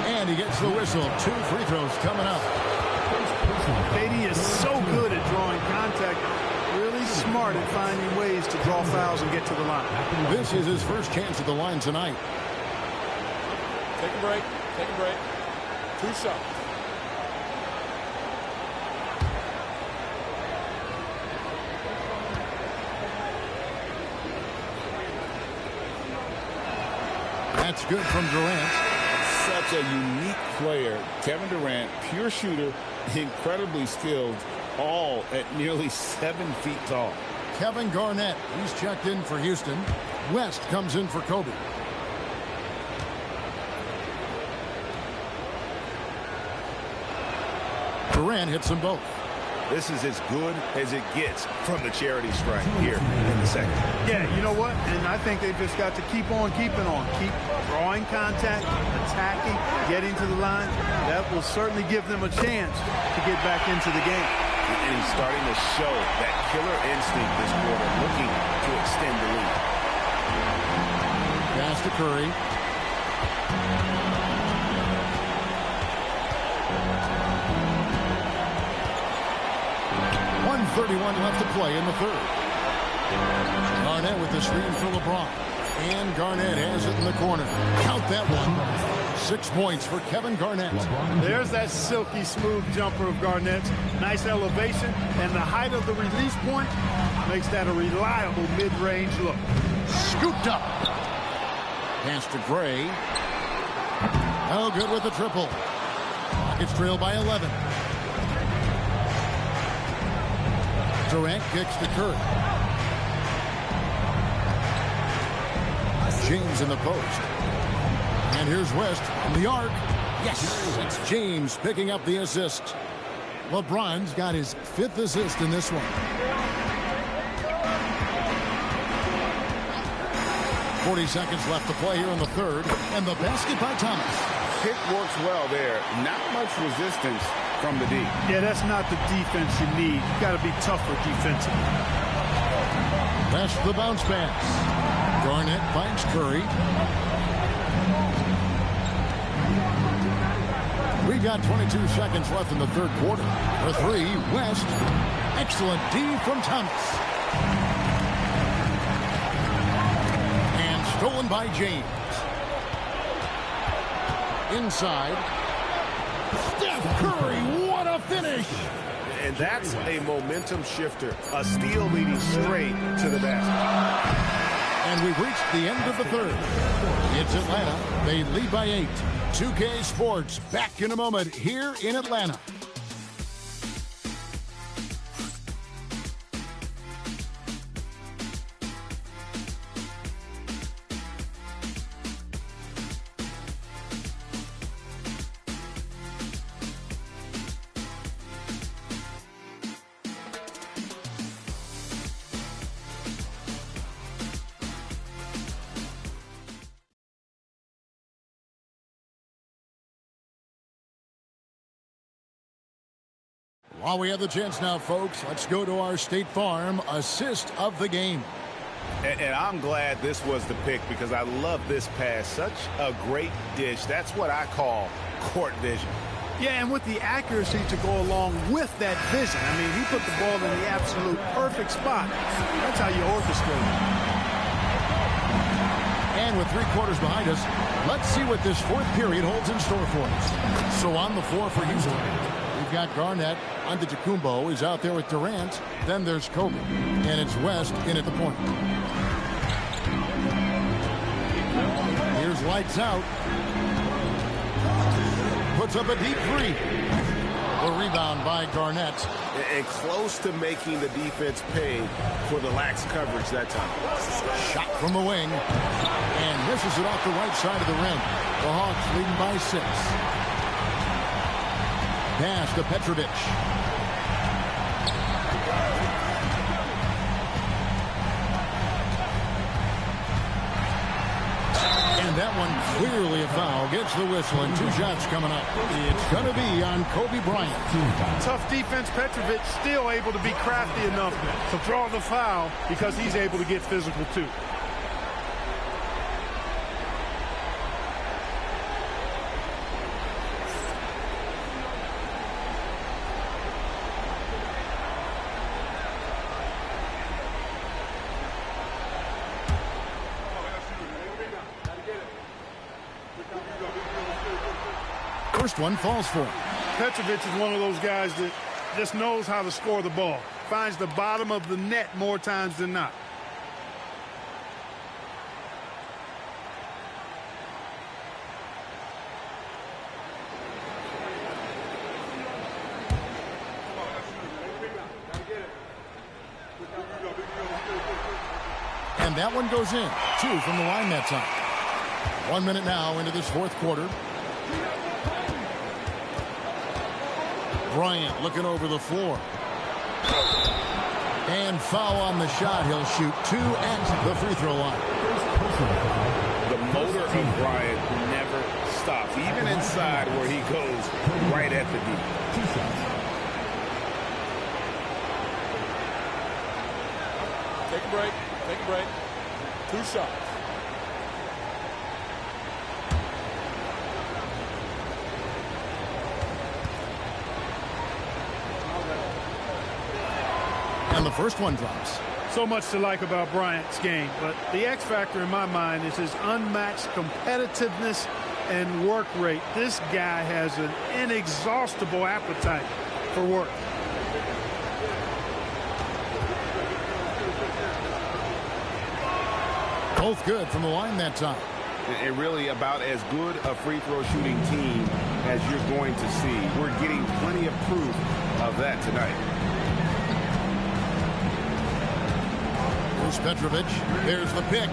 And he gets the whistle. 2 free throws coming up. KD is so good at drawing contact. Really smart at finding ways to draw fouls and get to the line. This is his first chance at the line tonight. Take a break. Take a break. 2 shots. That's good from Durant. Such a unique player. Kevin Durant, pure shooter, incredibly skilled, all at nearly 7 feet tall. Kevin Garnett, he's checked in for Houston. West comes in for Kobe. Durant hits them both. This is as good as it gets from the charity stripe here in the second. Yeah, you know what? And I think they've just got to keep on keeping on. Keep drawing contact, attacking, getting to the line. That will certainly give them a chance to get back into the game. And he's starting to show that killer instinct this quarter, looking to extend the lead. Pass to Curry. 1:31 left to play in the third. Garnett with the screen for LeBron. And Garnett has it in the corner. Count that one. 6 points for Kevin Garnett. There's that silky smooth jumper of Garnett's. Nice elevation, and the height of the release point makes that a reliable mid-range look. Scooped up. Pass to Gray. Oh, good with the triple. Rockets trail by 11. Durant kicks to Curry. James in the post. And here's West in the arc. Yes, it's James picking up the assist. LeBron's got his 5th assist in this one. 40 seconds left to play here in the third. And the basket by Thomas. Pick works well there. Not much resistance from the D. Yeah, that's not the defense you need. You got to be tougher defensively. That's the bounce pass. Garnett finds Curry. We've got 22 seconds left in the third quarter. For 3, West. Excellent D from Thomas. And stolen by James. Inside. Steph Curry, what a finish! And that's a momentum shifter. A steal leading straight to the basket. And we've reached the end of the third. It's Atlanta. They lead by 8. 2K Sports back in a moment here in Atlanta. While we have the chance now, folks, let's go to our State Farm assist of the game. And I'm glad this was the pick because I love this pass. Such a great dish. That's what I call court vision. Yeah, and with the accuracy to go along with that vision. I mean, he put the ball in the absolute perfect spot. That's how you orchestrate it. And with 3 quarters behind us, let's see what this 4th period holds in store for us. So on the floor for Houston, we've got Garnett. Antetokounmpo is out there with Durant. Then there's Kobe. And it's West in at the point. Here's lights out. Puts up a deep 3. The rebound by Garnett. And close to making the defense pay for the lax coverage that time. Shot from the wing. And misses it off the right side of the rim. The Hawks leading by 6. Pass to Petrovic. And that one clearly a foul. Gets the whistle and 2 shots coming up. It's going to be on Kobe Bryant. Tough defense. Petrovic still able to be crafty enough to draw the foul because he's able to get physical too. First one falls for him. Petrovic is one of those guys that just knows how to score the ball. Finds the bottom of the net more times than not. And that one goes in. 2 from the line that time. 1 minute now into this 4th quarter. Bryant looking over the floor. And foul on the shot. He'll shoot 2 at the free throw line. The motor of Bryant never stops, even inside where he goes right at the D. 2 shots. Take a break. Take a break. 2 shots. And the first one drops. So much to like about Bryant's game, but the X factor in my mind is his unmatched competitiveness and work rate. This guy has an inexhaustible appetite for work. Both good from the line that time. And really about as good a free throw shooting team as you're going to see. We're getting plenty of proof of that tonight. Here's Petrovic. There's the pick.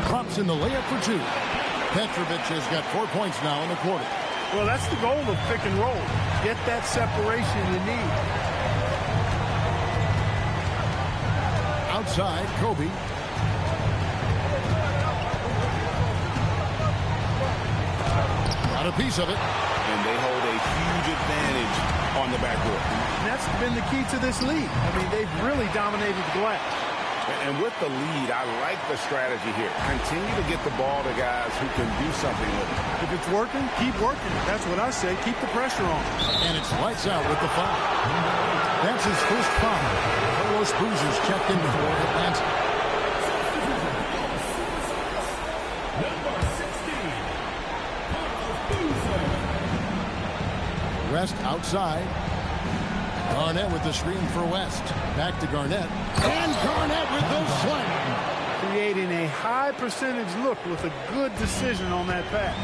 Drops in the layup for 2. Petrovic has got 4 points now in the quarter. Well, that's the goal of pick and roll. Get that separation you need. Outside, Kobe. Got a piece of it. And they hold a huge advantage on the backcourt. And that's been the key to this league. I mean, they've really dominated the glass. And with the lead, I like the strategy here. Continue to get the ball to guys who can do something with it. If it's working, keep working. That's what I say. Keep the pressure on. And it's lights out with the foul. That's his first foul. Carlos Boozer's checked in for Atlanta. Rest outside. Garnett with the screen for West. Back to Garnett. And Garnett with the slam. Creating a high percentage look with a good decision on that pass.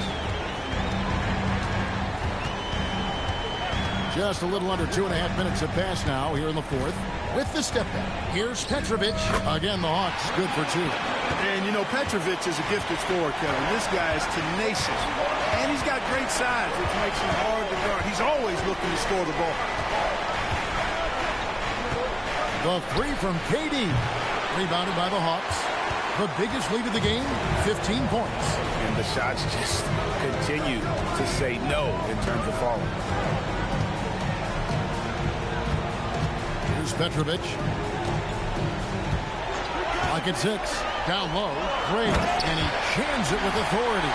Just a little under 2.5 minutes have passed now here in the 4th. With the step back. Here's Petrovic. Again, the Hawks good for 2. And, you know, Petrovic is a gifted scorer, Kevin. This guy is tenacious. And he's got great size, which makes him hard to guard. He's always looking to score the ball. The 3 from KD. Rebounded by the Hawks. The biggest lead of the game, 15 points. and the shots just continue to say no in terms of falling. Here's Petrovic. Clock at 6. Down low. Great. And he jams it with authority.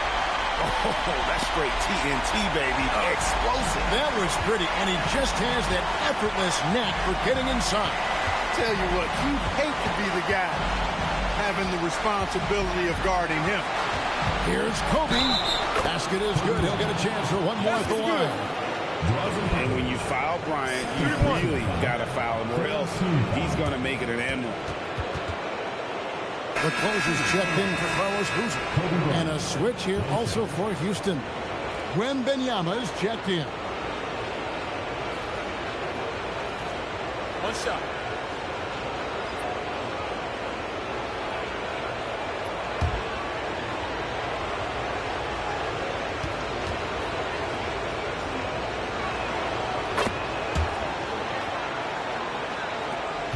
Oh, that's straight TNT, baby. Explosive. That was pretty. And he just has that effortless knack for getting inside. Tell you what, you hate to be the guy having the responsibility of guarding him. Here's Kobe. Basket is good. He'll get a chance for one more at the line. And when you foul Bryant, you really got to foul him, or else he's going to make it an and one. The closer's checked in for Carlos Boozer. And a switch here also for Houston. Wembanyama is checked in. One shot.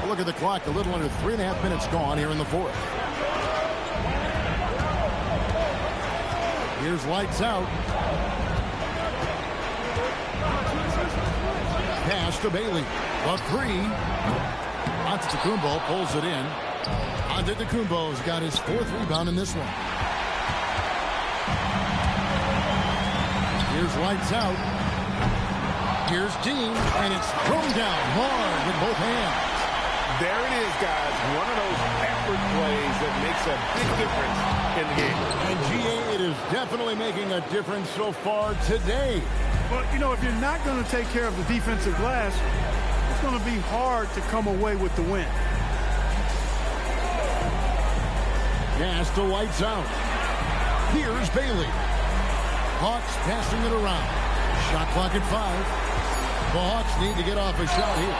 Look at the clock. A little under 3.5 minutes gone here in the fourth. Here's lights out. Pass to Bailey. A three. Antetokounmpo pulls it in. Antetokounmpo's got his 4th rebound in this one. Here's lights out. Here's Dean, and it's thrown down hard with both hands. There it is, guys. One of those effort plays that makes a big difference in the game. And GA, it is definitely making a difference so far today. But, you know, if you're not going to take care of the defensive glass, it's going to be hard to come away with the win. Pass to lights out. Here's Bailey. Hawks passing it around. Shot clock at 5. The Hawks need to get off a shot here.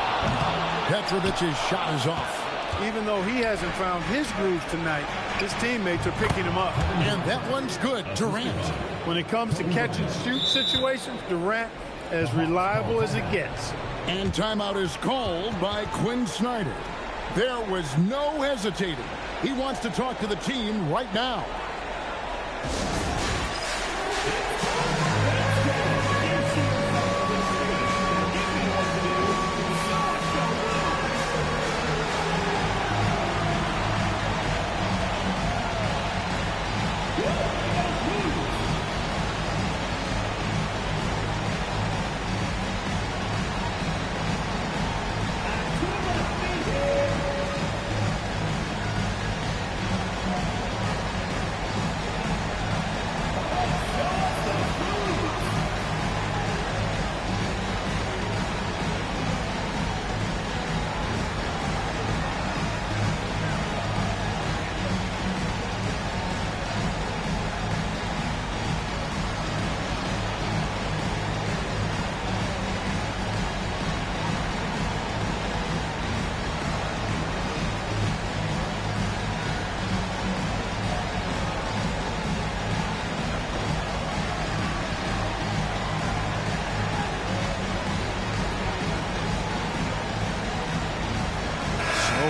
Petrovic's shot is off. Even though he hasn't found his groove tonight, his teammates are picking him up. And that one's good. Durant. When it comes to catch and shoot situations, Durant as reliable as it gets. And timeout is called by Quinn Snyder. There was no hesitating. He wants to talk to the team right now.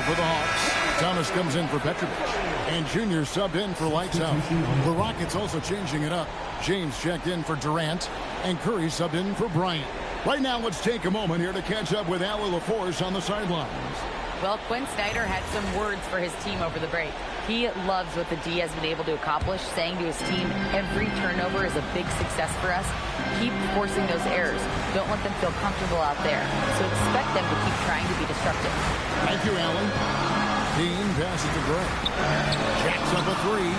For the Hawks, Thomas comes in for Petrovic, and Junior subbed in for lights out. The Rockets also changing it up. James checked in for Durant, and Curry subbed in for Bryant. Right now, let's take a moment here to catch up with Allie LaForce on the sidelines. Well, Quinn Snyder had some words for his team over the break. He loves what the D has been able to accomplish, saying to his team, every turnover is a big success for us. Keep forcing those errors. Don't let them feel comfortable out there. So expect them to keep trying to be destructive. Thank you, Allen. Dean passes to Gray. Jacks up a three.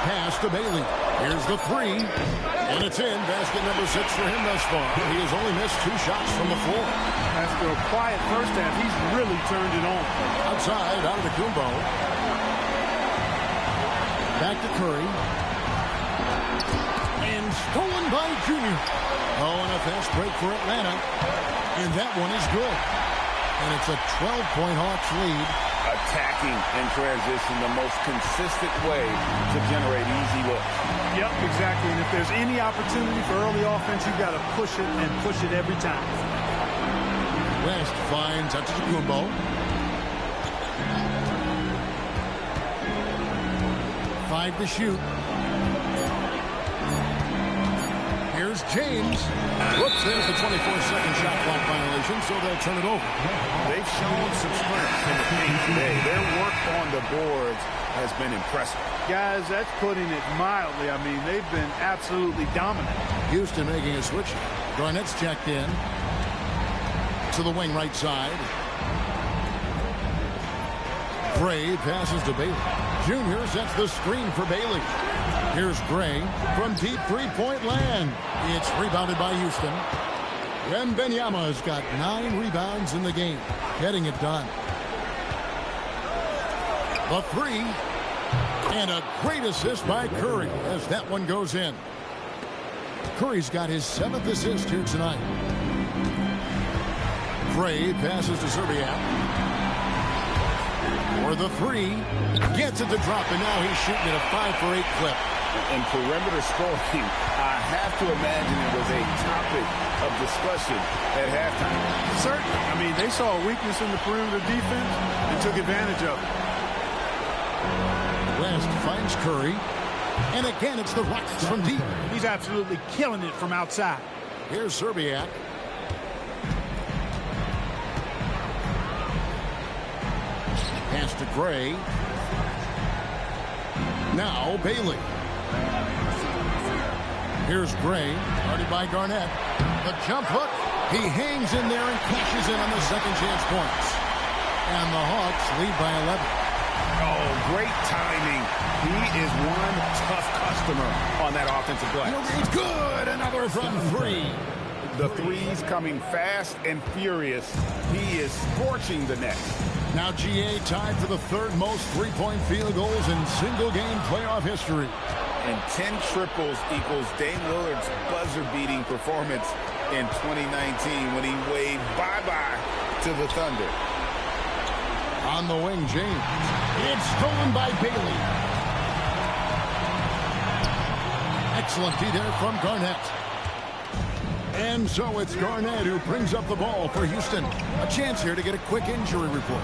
Pass to Bailey. Here's the three. And it's in. Basket number 6 for him thus far. He has only missed 2 shots from the floor. After a quiet first half, he's really turned it on. Outside, Antetokounmpo. Back to Curry. And stolen by Junior. Oh, and a fast break for Atlanta. And that one is good. And it's a 12-point Hawks lead. Attacking in transition, the most consistent way to generate easy looks. Yep, exactly. And if there's any opportunity for early offense, you've got to push it and push it every time. West finds Antetokounmpo. 5 to shoot. Here's James. Whoops, there's the 24-second shot clock violation, so they'll turn it over. They've shown some strength in the paint today. Their work on the boards has been impressive. Guys, that's putting it mildly. I mean, they've been absolutely dominant. Houston making a switch. Garnett's checked in to the wing right side. Gray passes to Bailey. Junior sets the screen for Bailey. Here's Gray from deep three-point land. It's rebounded by Houston. Wembanyama has got 9 rebounds in the game, getting it done. The 3, and a great assist by Curry as that one goes in. Curry's got his 7th assist here tonight. Gray passes to Zerbiak. For the 3, gets it to drop, and now he's shooting at a 5-for-8 clip. And perimeter scoring, I have to imagine it was a topic of discussion at halftime. Certainly. I mean, they saw a weakness in the perimeter defense and took advantage of it. West finds Curry. And again, it's the Rockets from deep. He's absolutely killing it from outside. Here's Zerbiak. Pass to Gray. Now Bailey. Here's Gray, guarded by Garnett. The jump hook. He hangs in there and cashes in on the second chance points. And the Hawks lead by 11. Oh, great timing. He is one tough customer on that offensive play. It's good. Another from 3. The threes coming fast and furious. He is scorching the net. Now GA tied for the 3rd most three-point field goals in single-game playoff history. And 10 triples equals Dame Lillard's buzzer-beating performance in 2019 when he waved bye-bye to the Thunder. On the wing, James. It's stolen by Bailey. Excellent D there from Garnett. And so it's Garnett who brings up the ball for Houston. A chance here to get a quick injury report.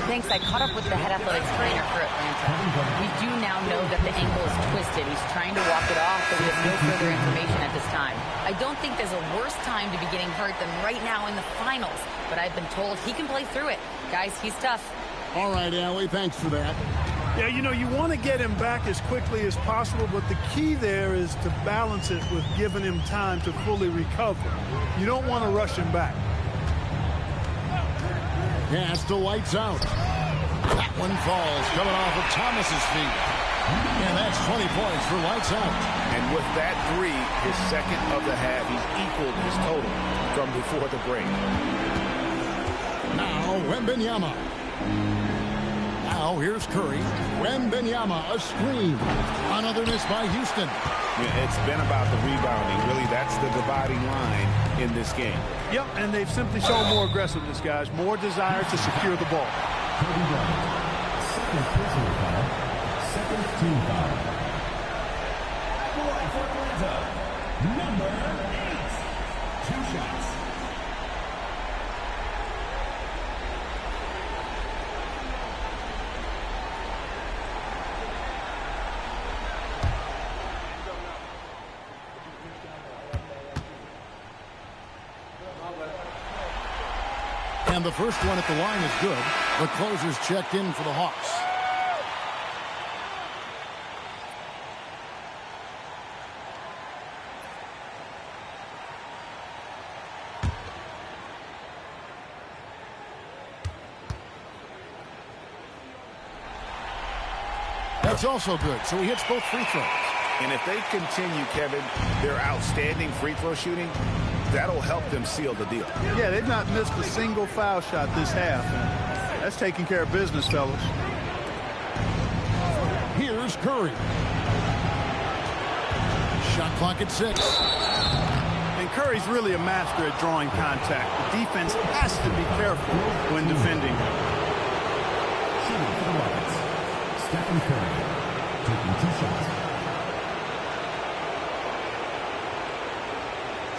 Thanks. I caught up with the head athletics trainer for Atlanta. We do now know that the ankle is twisted. He's trying to walk it off, but we have no further information at this time. I don't think there's a worse time to be getting hurt than right now in the finals, but I've been told he can play through it. Guys, he's tough. All right, Allie, thanks for that. Yeah, you know, you want to get him back as quickly as possible, but the key there is to balance it with giving him time to fully recover. You don't want to rush him back. Pass to Lights Out. That one falls, coming off of Thomas's feet. And that's 20 points for Lights Out. And with that 3, his second of the half, he's equaled his total from before the break. Now Wembanyama. Now here's Curry. Wembanyama, a screen. Another miss by Houston. It's been about the rebounding. Really, that's the dividing line in this game. Yep, and they've simply shown more aggressiveness, guys. More desire to secure the ball. Second personal foul. Second team foul. For Atlanta, number 8. 2 shots. And the first one at the line is good. The closer's checked in for the Hawks. That's also good, so he hits both free throws. And if they continue, Kevin, their outstanding free throw shooting, that'll help them seal the deal. Yeah, they've not missed a single foul shot this half. And that's taking care of business, fellas. Here's Curry. Shot clock at 6. And Curry's really a master at drawing contact. The defense has to be careful when defending. Shooting for the Rockets, Stephen Curry, taking 2 shots.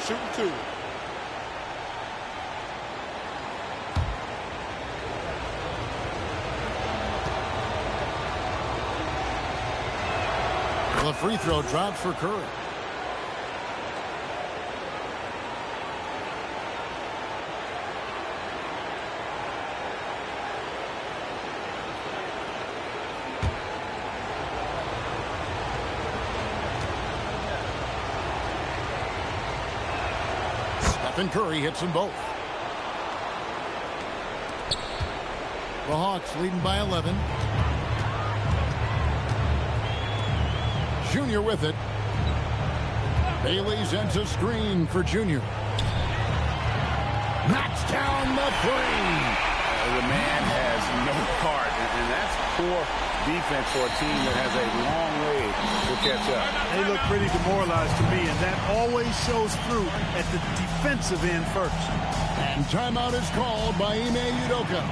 Shooting 2. The free throw drops for Curry. Stephen Curry hits them both. The Hawks leading by 11. Junior with it. Bailey sends a screen for Junior. Knocks down the three. The man has no heart, and that's poor defense for a team that has a long way to catch up. They look pretty demoralized to me, and that always shows through at the defensive end first. And timeout is called by Ime Udoka.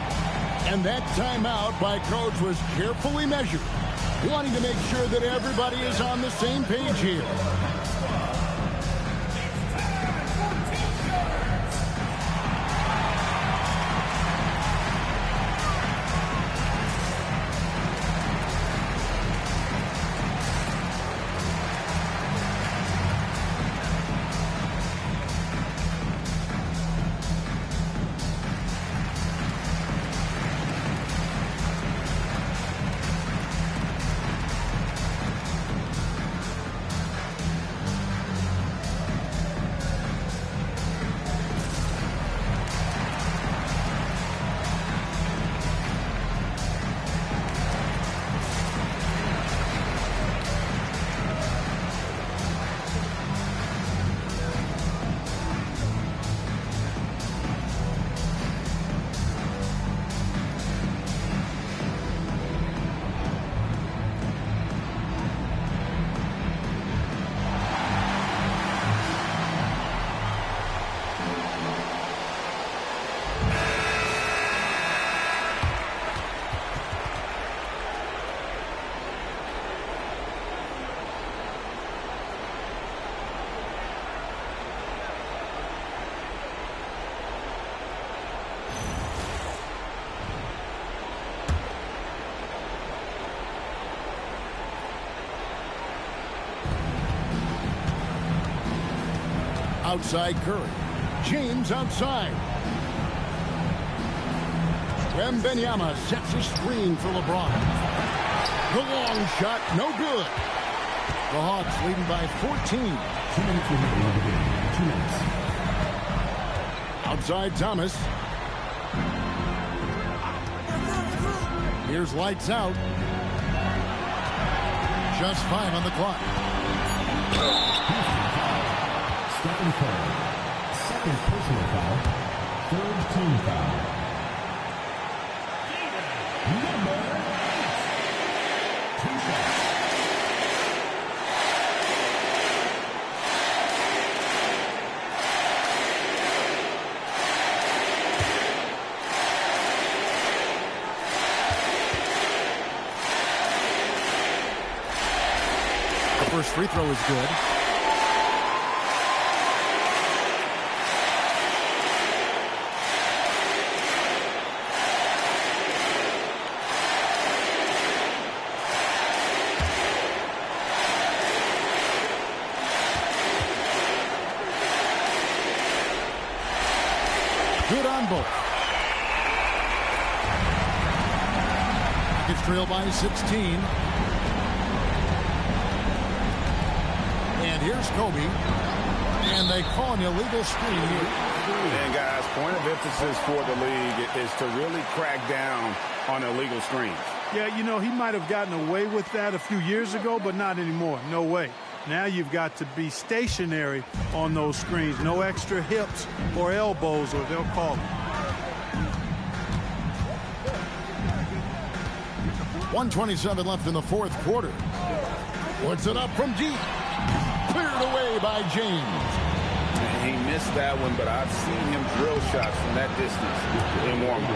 And that timeout by Coach was carefully measured, wanting to make sure that everybody is on the same page here. Outside Curry. James outside. Wembanyama sets a screen for LeBron. The long shot, no good. The Hawks leading by 14. 2 minutes remaining in the game. 2 minutes. Outside Thomas. Here's lights out. Just 5 on the clock. Stephen Curry. Second personal foul. Third team foul. Number 2 shots. The first free throw is good. Good on both. It's trailed by 16. And here's Kobe. And they call an illegal screen here. And guys, point of emphasis for the league is to really crack down on illegal screens. Yeah, you know, he might have gotten away with that a few years ago, but not anymore. No way. Now you've got to be stationary on those screens. No extra hips or elbows, or they'll call it. 1:27 left in the fourth quarter. Puts it up from deep. Cleared away by James. He missed that one, but I've seen him drill shots from that distance in warm-up.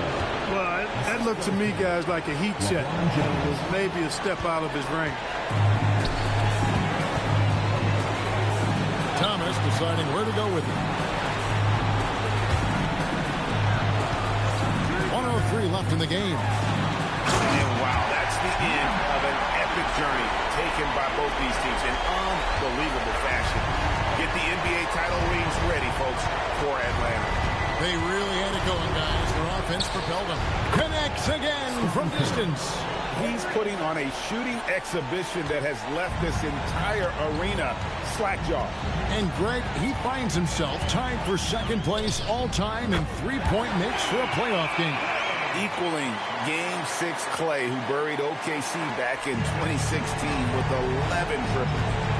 Well, that looked to me, guys, like a heat check. It was maybe a step out of his range. Thomas deciding where to go with it. 1:03 left in the game. And wow, that's the end of an epic journey taken by both these teams in unbelievable fashion. Get the NBA title rings ready, folks, for Atlanta. They really had it going, guys. Their offense propelled them. Connects again from distance. He's putting on a shooting exhibition that has left this entire arena slack-jawed. And Greg, he finds himself tied for second place all-time in three-point makes for a playoff game. Equaling Game 6 Clay, who buried OKC back in 2016 with 11 triples.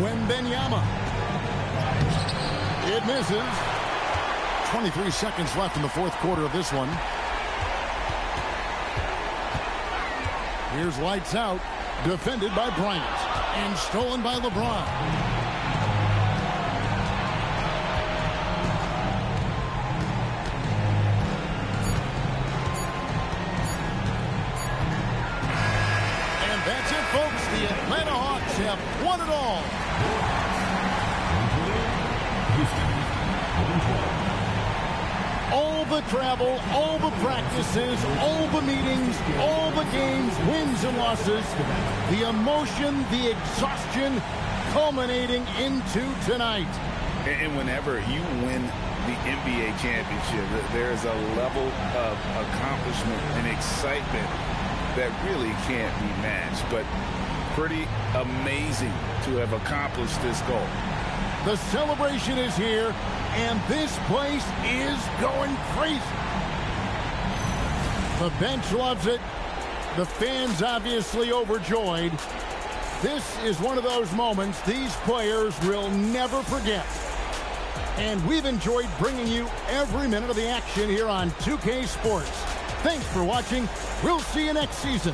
Wembanyama. It misses. 23 seconds left in the fourth quarter of this one. Here's lights out. Defended by Bryant. And stolen by LeBron. And that's it, folks. The Atlanta Hawks have won it all. All the travel, all the practices, all the meetings, all the games, wins and losses, the emotion, the exhaustion culminating into tonight. And whenever you win the NBA championship, there's a level of accomplishment and excitement that really can't be matched. But pretty amazing to have accomplished this goal. The celebration is here, and this place is going crazy. The bench loves it. The fans obviously overjoyed. This is one of those moments these players will never forget. And we've enjoyed bringing you every minute of the action here on 2K Sports. Thanks for watching. We'll see you next season.